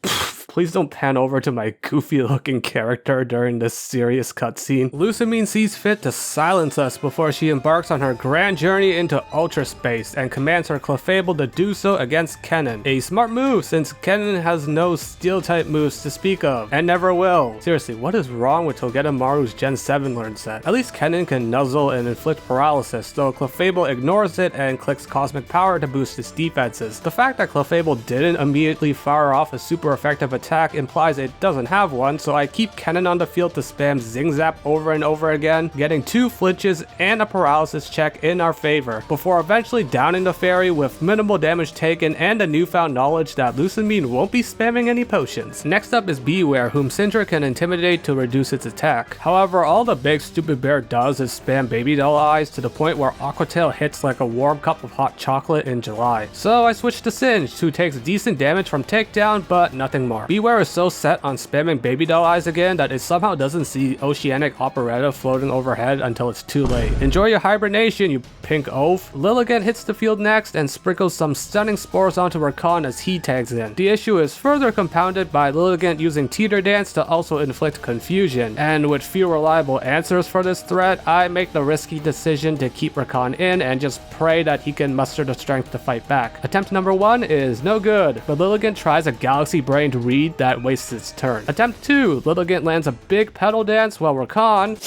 A: Please don't pan over to my goofy-looking character during this serious cutscene. Lucamine sees fit to silence us before she embarks on her grand journey into Ultra Space and commands her Clefable to do so against Kennen. A smart move since Kennen has no Steel-type moves to speak of, and never will. Seriously, what is wrong with Togedemaru's Gen 7 learn set? At least Kennen can nuzzle and inflict paralysis, though Clefable ignores it and clicks Cosmic Power to boost its defenses. The fact that Clefable didn't immediately fire off a super effective attack attack implies it doesn't have one, so I keep Kennen on the field to spam Zing Zap over and over again, getting 2 flinches and a paralysis check in our favor, before eventually downing the fairy with minimal damage taken and a newfound knowledge that Lusamine won't be spamming any potions. Next up is Beware, whom Syndra can intimidate to reduce its attack. However, all the big stupid bear does is spam Baby Doll Eyes to the point where Aquatail hits like a warm cup of hot chocolate in July. So I switched to Singed, who takes decent damage from takedown, but nothing more. Beware is so set on spamming Baby Doll Eyes again that it somehow doesn't see Oceanic Operetta floating overhead until it's too late. Enjoy your hibernation, you pink oaf. Lilligant hits the field next and sprinkles some stunning spores onto Rakan as he tags in. The issue is further compounded by Lilligant using Teeter Dance to also inflict confusion, and with few reliable answers for this threat, I make the risky decision to keep Rakan in and just pray that he can muster the strength to fight back. Attempt number 1 is no good, but Lilligant tries a galaxy-brained read that wastes its turn. Attempt 2, Lilligant lands a big pedal dance while Rakan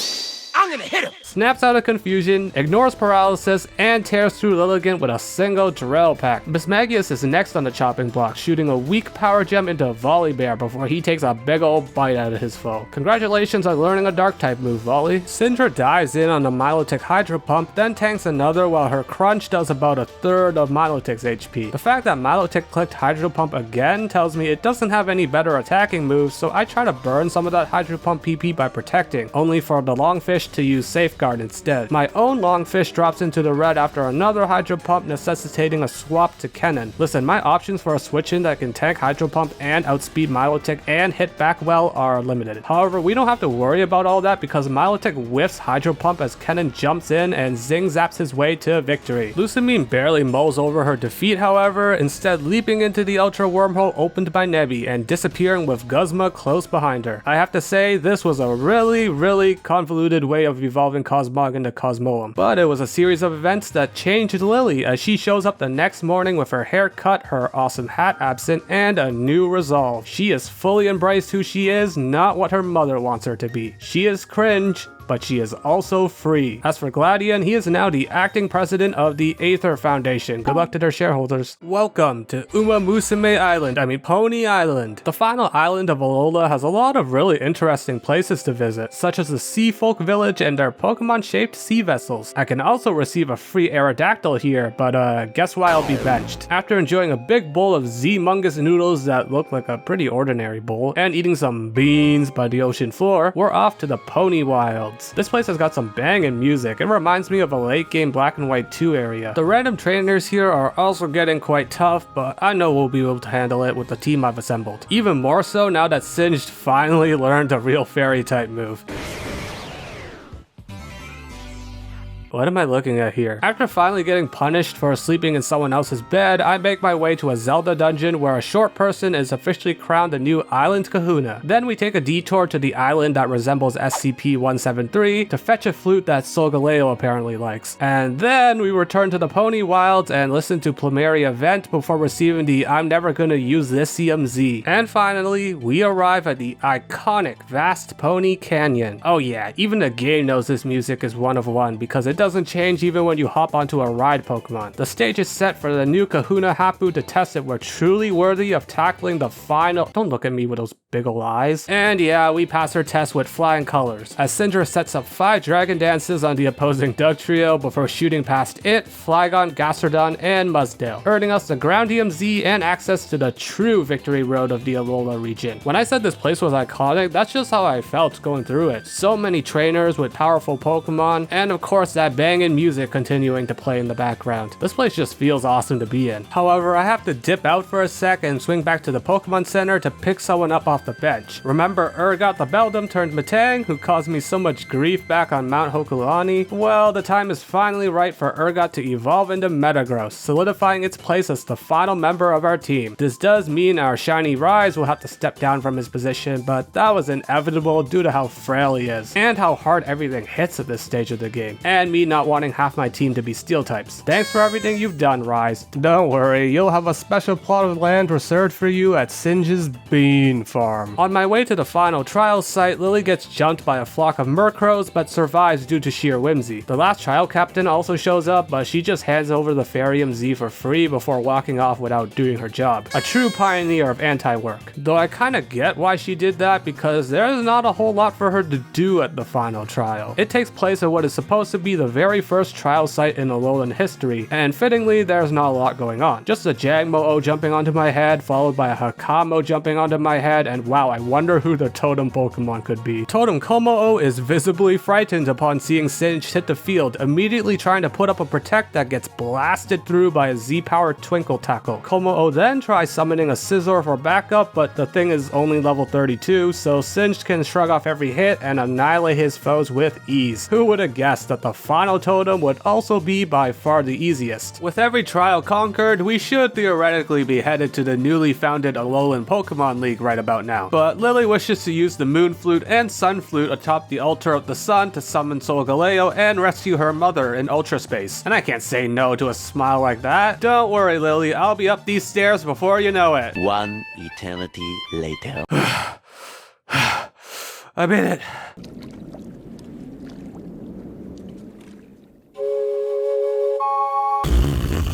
C: I'm gonna hit him!
A: snaps out of confusion, ignores paralysis, and tears through Lilligant with a single drill pack. Mismagius is next on the chopping block, shooting a weak power gem into Volibear before he takes a big ol' bite out of his foe. Congratulations on learning a dark type move, Volley. Syndra dives in on the Milotic Hydro Pump, then tanks another while her Crunch does about a third of Milotic's HP. The fact that Milotic clicked Hydro Pump again tells me it doesn't have any better attacking moves, so I try to burn some of that Hydro Pump PP by protecting, only for the Longfish to use Safeguard instead. My own Longfish drops into the red after another Hydro Pump, necessitating a swap to Kennen. Listen, my options for a switch-in that can tank Hydro Pump and outspeed Milotic and hit back well are limited. However, we don't have to worry about all that because Milotic whiffs Hydro Pump as Kennen jumps in and Zing Zaps his way to victory. Lusamine barely mulls over her defeat, however, instead leaping into the Ultra Wormhole opened by Nebby and disappearing with Guzma close behind her. I have to say, this was a really convoluted way of evolving Cosmog into Cosmoem, but it was a series of events that changed Lily as she shows up the next morning with her hair cut, her awesome hat absent, and a new resolve. She has fully embraced who she is, not what her mother wants her to be. She is cringe, but she is also free. As for Gladion, he is now the acting president of the Aether Foundation. Good luck to their shareholders. Welcome to Pony Island. The final island of Alola has a lot of really interesting places to visit, such as the Sea Folk Village and their Pokemon-shaped sea vessels. I can also receive a free Aerodactyl here, but guess why I'll be benched? After enjoying a big bowl of Z-mungus noodles that look like a pretty ordinary bowl, and eating some beans by the ocean floor, we're off to the Pony Wild. This place has got some banging music. It reminds me of a late game Black and White 2 area. The random trainers here are also getting quite tough, but I know we'll be able to handle it with the team I've assembled. Even more so now that Singed finally learned a real fairy type move. What am I looking at here? After finally getting punished for sleeping in someone else's bed, I make my way to a Zelda dungeon where a short person is officially crowned the new Island Kahuna. Then we take a detour to the island that resembles SCP-173 to fetch a flute that Solgaleo apparently likes. And then we return to the Pony Wilds and listen to Plumeria vent before receiving the I'm never gonna use this CMZ. And finally, we arrive at the iconic Vast Pony Canyon. Oh yeah, even the game knows this music is one of one because it doesn't change even when you hop onto a ride Pokemon. The stage is set for the new Kahuna Hapu to test if we're truly worthy of tackling the final— don't look at me with those big ol' eyes. And yeah, we pass our test with flying colors, as Syndra sets up 5 Dragon Dances on the opposing Doug trio before shooting past it, Flygon, Gastrodon, and Muzdale, earning us the Ground EMZ and access to the true victory road of the Alola region. When I said this place was iconic, that's just how I felt going through it. So many trainers with powerful Pokemon, and of course that banging music continuing to play in the background. This place just feels awesome to be in. However, I have to dip out for a sec and swing back to the Pokemon Center to pick someone up off the bench. Remember Urgot the Beldum turned Matang, who caused me so much grief back on Mount Hokulani? Well, the time is finally right for Urgot to evolve into Metagross, solidifying its place as the final member of our team. This does mean our shiny Rise will have to step down from his position, but that was inevitable due to how frail he is, and how hard everything hits at this stage of the game. And me not wanting half my team to be steel types. Thanks for everything you've done, Rise. Don't worry, you'll have a special plot of land reserved for you at Singe's Bean Farm. On my way to the final trial site, Lily gets jumped by a flock of Murkrows but survives due to sheer whimsy. The last trial captain also shows up, but she just hands over the Farium Z for free before walking off without doing her job. A true pioneer of anti-work. Though I kinda get why she did that, because there's not a whole lot for her to do at the final trial. It takes place at what is supposed to be the very first trial site in Alolan history, and fittingly there's not a lot going on. Just a Jangmo-O jumping onto my head, followed by a Hakamo jumping onto my head, and wow, I wonder who the Totem Pokemon could be. Totem Como-O is visibly frightened upon seeing Singe hit the field, immediately trying to put up a protect that gets blasted through by a Z-powered Twinkle Tackle. Como-O then tries summoning a Scizor for backup, but the thing is only level 32, so Singe can shrug off every hit and annihilate his foes with ease. Who would have guessed that the final totem would also be by far the easiest? With every trial conquered, we should theoretically be headed to the newly founded Alolan Pokemon League right about now. But Lily wishes to use the Moon Flute and Sun Flute atop the altar of the sun to summon Solgaleo and rescue her mother in Ultra Space. And I can't say no to a smile like that. Don't worry, Lily, I'll be up these stairs before you know it.
C: One eternity later.
A: I made it.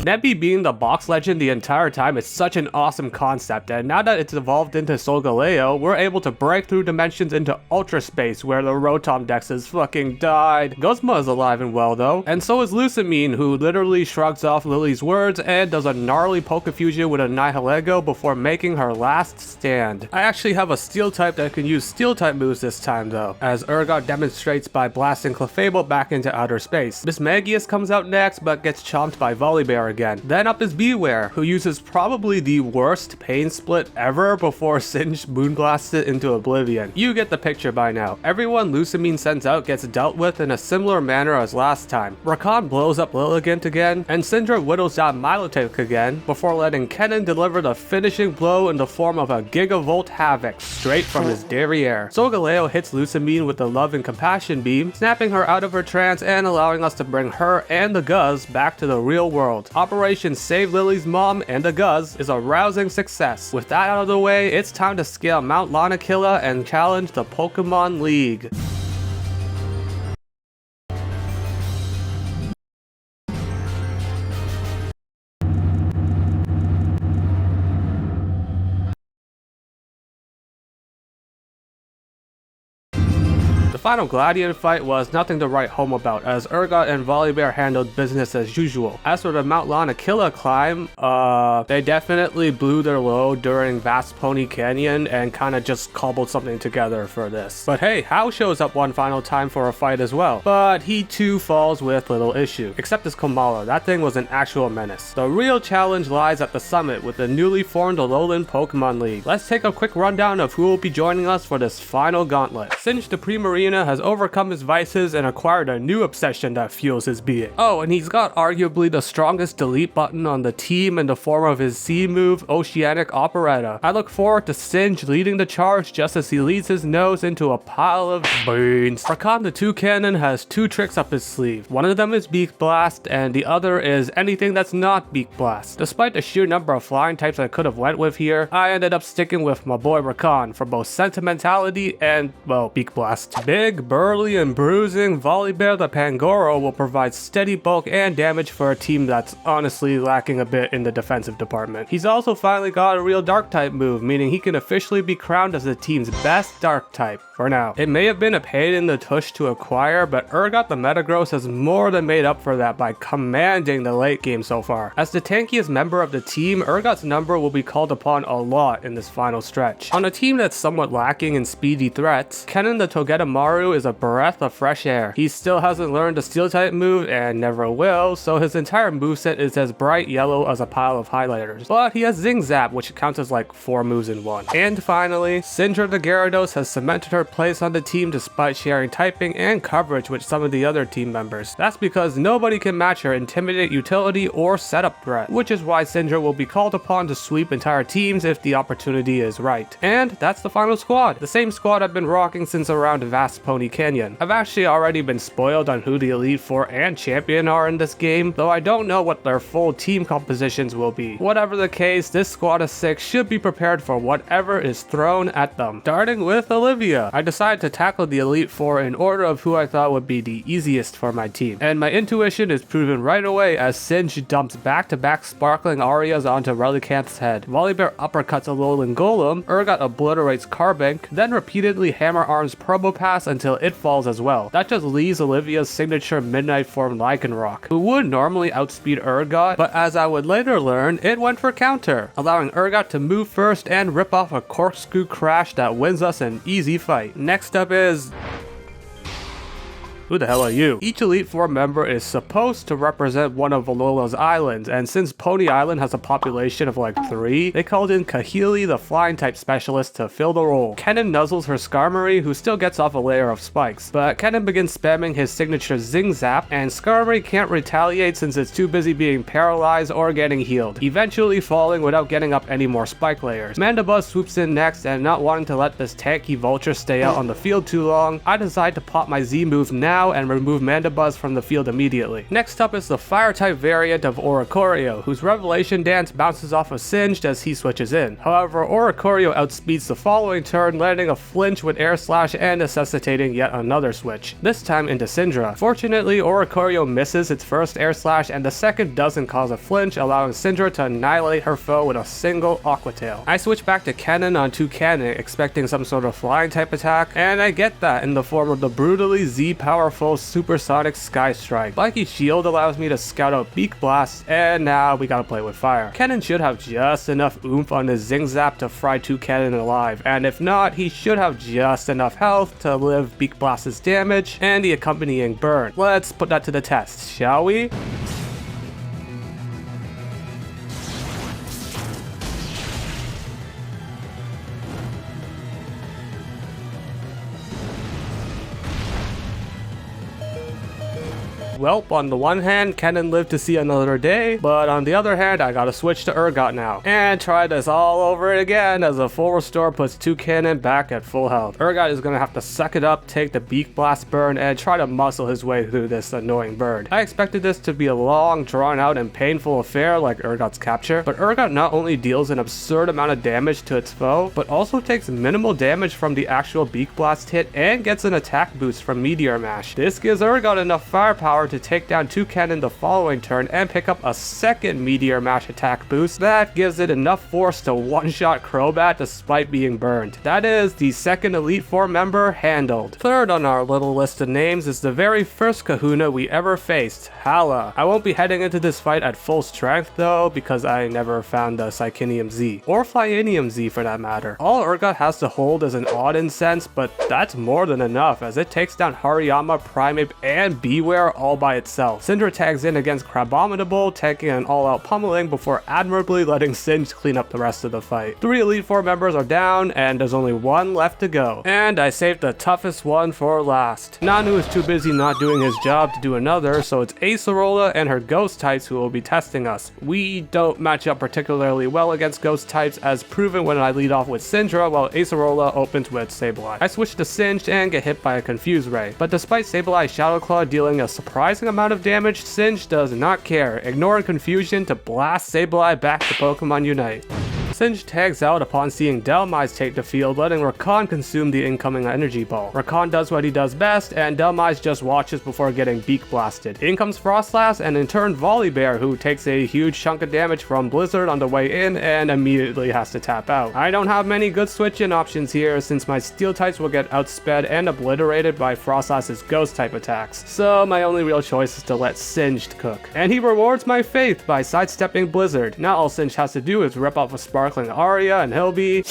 A: Nebby being the box legend the entire time is such an awesome concept, and now that it's evolved into Solgaleo, we're able to break through dimensions into Ultra Space where the Rotom Dexes fucking died. Guzma is alive and well though, and so is Lucamine, who literally shrugs off Lily's words and does a gnarly Pokefusion with a Nihilego before making her last stand. I actually have a Steel type that can use Steel type moves this time though, as Urgot demonstrates by blasting Clefable back into outer space. Mismagius comes out next but gets chomped by Volibear again. Then up is Beware, who uses probably the worst pain split ever before Singe moonblasts it into oblivion. You get the picture by now. Everyone Lucamine sends out gets dealt with in a similar manner as last time. Rakan blows up Lilligant again, and Syndra whittles down Milotic again, before letting Kennen deliver the finishing blow in the form of a Gigavolt Havoc, straight from his derriere. Solgaleo hits Lucamine with the Love and Compassion beam, snapping her out of her trance and allowing us to bring her and the Guzz back to the real world. Operation Save Lily's Mom and the Guzz is a rousing success. With that out of the way, it's time to scale Mount Lanakila and challenge the Pokemon League. The final Gladiator fight was nothing to write home about, as Urgot and Volibear handled business as usual. As for the Mount Lanakila climb, they definitely blew their load during Vast Pony Canyon and kinda just cobbled something together for this. But hey, Hao shows up one final time for a fight as well, but he too falls with little issue. Except his Komala, that thing was an actual menace. The real challenge lies at the summit with the newly formed Alolan Pokemon League. Let's take a quick rundown of who will be joining us for this final gauntlet. Singe the Primarina has overcome his vices and acquired a new obsession that fuels his being. Oh, and he's got arguably the strongest delete button on the team in the form of his C move, Oceanic Operetta. I look forward to Singe leading the charge just as he leads his nose into a pile of beans. Rakan the Toucanon has two tricks up his sleeve. One of them is Beak Blast, and the other is anything that's not Beak Blast. Despite the sheer number of flying types I could have went with here, I ended up sticking with my boy Rakan for both sentimentality and, well, Beak Blast. Big, burly, and bruising, Volibear the Pangoro will provide steady bulk and damage for a team that's honestly lacking a bit in the defensive department. He's also finally got a real dark type move, meaning he can officially be crowned as the team's best dark type. For now. It may have been a pain in the tush to acquire, but Urgot the Metagross has more than made up for that by commanding the late game so far. As the tankiest member of the team, Urgot's number will be called upon a lot in this final stretch. On a team that's somewhat lacking in speedy threats, Kennen the Togedemaru is a breath of fresh air. He still hasn't learned a steel type move and never will, so his entire moveset is as bright yellow as a pile of highlighters. But he has Zing Zap, which counts as like 4 moves in one. And finally, Syndra the Gyarados has cemented her place on the team despite sharing typing and coverage with some of the other team members. That's because nobody can match her Intimidate utility or setup threat, which is why Syndra will be called upon to sweep entire teams if the opportunity is right. And that's the final squad. The same squad I've been rocking since around Vast Pony Canyon. I've actually already been spoiled on who the Elite Four and Champion are in this game, though I don't know what their full team compositions will be. Whatever the case, this squad of 6 should be prepared for whatever is thrown at them. Starting with Olivia, I decided to tackle the Elite Four in order of who I thought would be the easiest for my team, and my intuition is proven right away as Singe dumps back-to-back sparkling Arias onto Relicanth's head. Volibear uppercuts Alolan Golem, Urgot obliterates Carbink, then repeatedly hammer arms Probopass until it falls as well. That just leaves Olivia's signature Midnight form Lycanroc, who would normally outspeed Urgot, but as I would later learn, it went for counter, allowing Urgot to move first and rip off a corkscrew crash that wins us an easy fight. Next up is... who the hell are you? Each Elite Four member is supposed to represent one of Alola's islands, and since Pony Island has a population of like 3, they called in Kahili, the flying type specialist, to fill the role. Kennen nuzzles her Skarmory, who still gets off a layer of spikes, but Kennen begins spamming his signature Zing Zap, and Skarmory can't retaliate since it's too busy being paralyzed or getting healed, eventually falling without getting up any more spike layers. Mandibuzz swoops in next, and not wanting to let this tanky vulture stay out on the field too long, I decide to pop my Z move now and remove Mandibuzz from the field immediately. Next up is the fire type variant of Oricorio, whose Revelation Dance bounces off of Singed as he switches in. However, Oricorio outspeeds the following turn, landing a flinch with Air Slash and necessitating yet another switch, this time into Syndra. Fortunately, Oricorio misses its first Air Slash and the second doesn't cause a flinch, allowing Syndra to annihilate her foe with a single Aqua Tail. I switch back to Kennen on Toucannon, expecting some sort of flying type attack, and I get that in the form of the brutally Z-powerful Supersonic Sky Strike. Spiky Shield allows me to scout out Beak Blast, and now we gotta play with fire. Kennen should have just enough oomph on his Zing Zap to fry Toucannon alive, and if not, he should have just enough health to live Beak Blast's damage and the accompanying burn. Let's put that to the test, shall we? Well, on the one hand, Kennen lived to see another day, but on the other hand, I gotta switch to Urgot now, and try this all over again as a full restore puts Toucannon back at full health. Urgot is gonna have to suck it up, take the Beak Blast burn, and try to muscle his way through this annoying bird. I expected this to be a long, drawn out, and painful affair like Urgot's capture, but Urgot not only deals an absurd amount of damage to its foe, but also takes minimal damage from the actual Beak Blast hit and gets an attack boost from Meteor Mash. This gives Urgot enough firepower to take down Toucannon the following turn and pick up a second Meteor Mash attack boost that gives it enough force to one-shot Crobat despite being burned. That is the second Elite Four member handled. Third on our little list of names is the very first kahuna we ever faced, Hala. I won't be heading into this fight at full strength though, because I never found the Psychinium Z, or Flyinium Z for that matter. All Urgot has to hold is an Odd Incense, but that's more than enough as it takes down Hariyama, Primeape, and Beware all by itself. Syndra tags in against Crabominable, taking an all-out pummeling before admirably letting Singe clean up the rest of the fight. 3 Elite Four members are down, and there's only 1 left to go. And I saved the toughest one for last. Nanu is too busy not doing his job to do another, so it's Acerola and her Ghost types who will be testing us. We don't match up particularly well against Ghost types, as proven when I lead off with Syndra while Acerola opens with Sableye. I switch to Singed and get hit by a Confuse Ray, but despite Sableye's Shadow Claw dealing a surprising amount of damage, Singe does not care, ignoring confusion to blast Sableye back to Pokemon Unite. Singe tags out upon seeing Delmise take the field, letting Rakan consume the incoming energy ball. Rakan does what he does best, and Delmise just watches before getting beak blasted. In comes Frostlass, and in turn Volibear, who takes a huge chunk of damage from Blizzard on the way in and immediately has to tap out. I don't have many good switch-in options here, since my Steel types will get outsped and obliterated by Frostlass's Ghost type attacks, so my only real choice is to let Singed cook. And he rewards my faith by sidestepping Blizzard. Now all Singe has to do is rip off a Sparkling Aria and he'll be...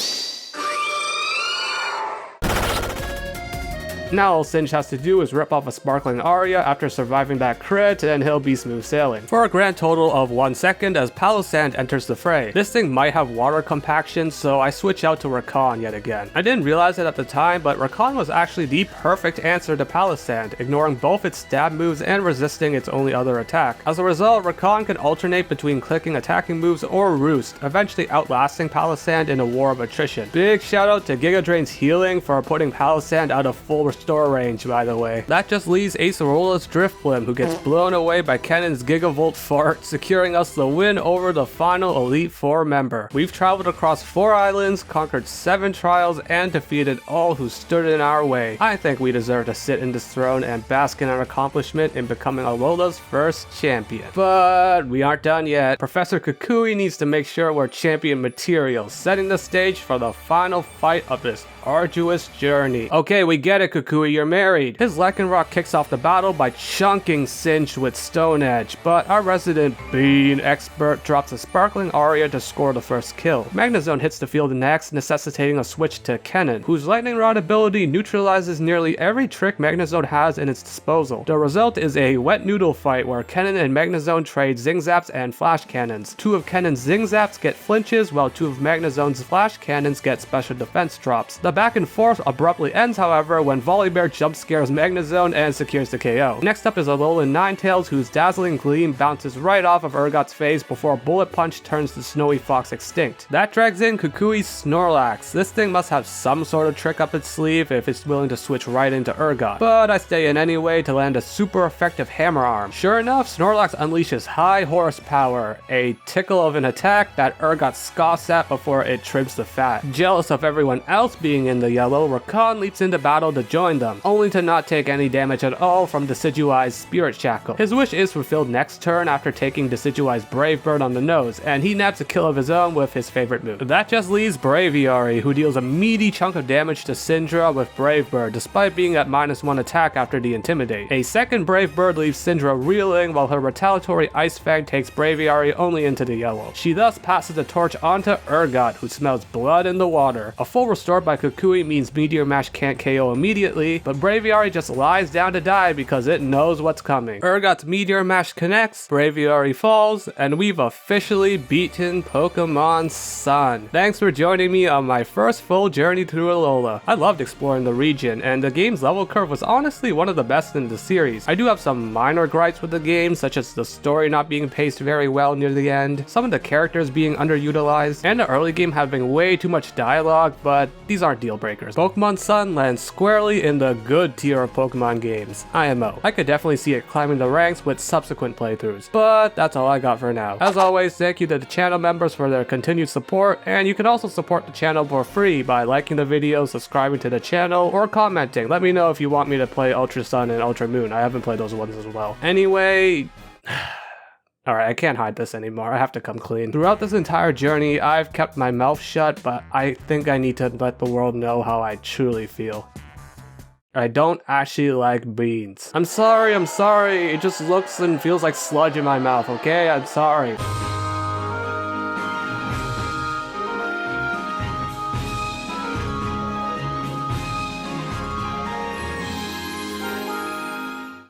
A: Now all Singe has to do is rip off a Sparkling Aria after surviving that crit, and he'll be smooth sailing. For a grand total of 1 second as Palossand enters the fray. This thing might have water compaction, so I switch out to Rakan yet again. I didn't realize it at the time, but Rakan was actually the perfect answer to Palossand, ignoring both its stab moves and resisting its only other attack. As a result, Rakan can alternate between clicking attacking moves or Roost, eventually outlasting Palossand in a war of attrition. Big shout out to Giga Drain's healing for putting Palossand out of full store range, by the way. That just leaves Acerola's Drifblim, who gets blown away by Kennen's Gigavolt fart, securing us the win over the final Elite Four member. We've traveled across 4 islands, conquered 7 trials, and defeated all who stood in our way. I think we deserve to sit in this throne and bask in our accomplishment in becoming Alola's first champion. But we aren't done yet. Professor Kukui needs to make sure we're champion material, setting the stage for the final fight of this arduous journey. Okay, we get it, Kukui, you're married. His Lycanroc kicks off the battle by chunking Singed with Stone Edge, but our resident bean expert drops a sparkling aria to score the first kill. Magnezone hits the field next, necessitating a switch to Kennen, whose Lightning Rod ability neutralizes nearly every trick Magnezone has in its disposal. The result is a wet noodle fight where Kennen and Magnezone trade Zing Zaps and Flash Cannons. 2 of Kennen's Zing Zaps get flinches, while 2 of Magnezone's Flash Cannons get special defense drops. The back and forth abruptly ends, however, when Volibear jump scares Magnezone and secures the KO. Next up is Alola Ninetales, whose dazzling gleam bounces right off of Urgot's face before Bullet Punch turns the Snowy Fox extinct. That drags in Kukui's Snorlax. This thing must have some sort of trick up its sleeve if it's willing to switch right into Urgot, but I stay in anyway to land a super effective Hammer Arm. Sure enough, Snorlax unleashes high horsepower, a tickle of an attack that Urgot scoffs at before it trims the fat. Jealous of everyone else being in the yellow, Rakan leaps into battle to join them, only to not take any damage at all from Decidueye's Spirit Shackle. His wish is fulfilled next turn after taking Decidueye's Brave Bird on the nose, and he naps a kill of his own with his favorite move. That just leaves Braviary, who deals a meaty chunk of damage to Syndra with Brave Bird, despite being at -1 attack after the Intimidate. A second Brave Bird leaves Syndra reeling, while her retaliatory Ice Fang takes Braviary only into the yellow. She thus passes the torch onto Urgot, who smells blood in the water. A full restore by Kukui means Meteor Mash can't KO immediately, but Braviary just lies down to die because it knows what's coming. Urgot's Meteor Mash connects, Braviary falls, and we've officially beaten Pokemon Sun. Thanks for joining me on my first full journey through Alola. I loved exploring the region, and the game's level curve was honestly one of the best in the series. I do have some minor gripes with the game, such as the story not being paced very well near the end, some of the characters being underutilized, and the early game having way too much dialogue, but these aren't deal breakers. Pokemon Sun lands squarely in the good tier of Pokemon games, IMO. I could definitely see it climbing the ranks with subsequent playthroughs, but that's all I got for now. As always, thank you to the channel members for their continued support, and you can also support the channel for free by liking the video, subscribing to the channel, or commenting. Let me know if you want me to play Ultra Sun and Ultra Moon. I haven't played those ones as well. Anyway... Alright, I can't hide this anymore. I have to come clean. Throughout this entire journey, I've kept my mouth shut, but I think I need to let the world know how I truly feel. I don't actually like beans. I'm sorry. It just looks and feels like sludge in my mouth, okay? I'm sorry.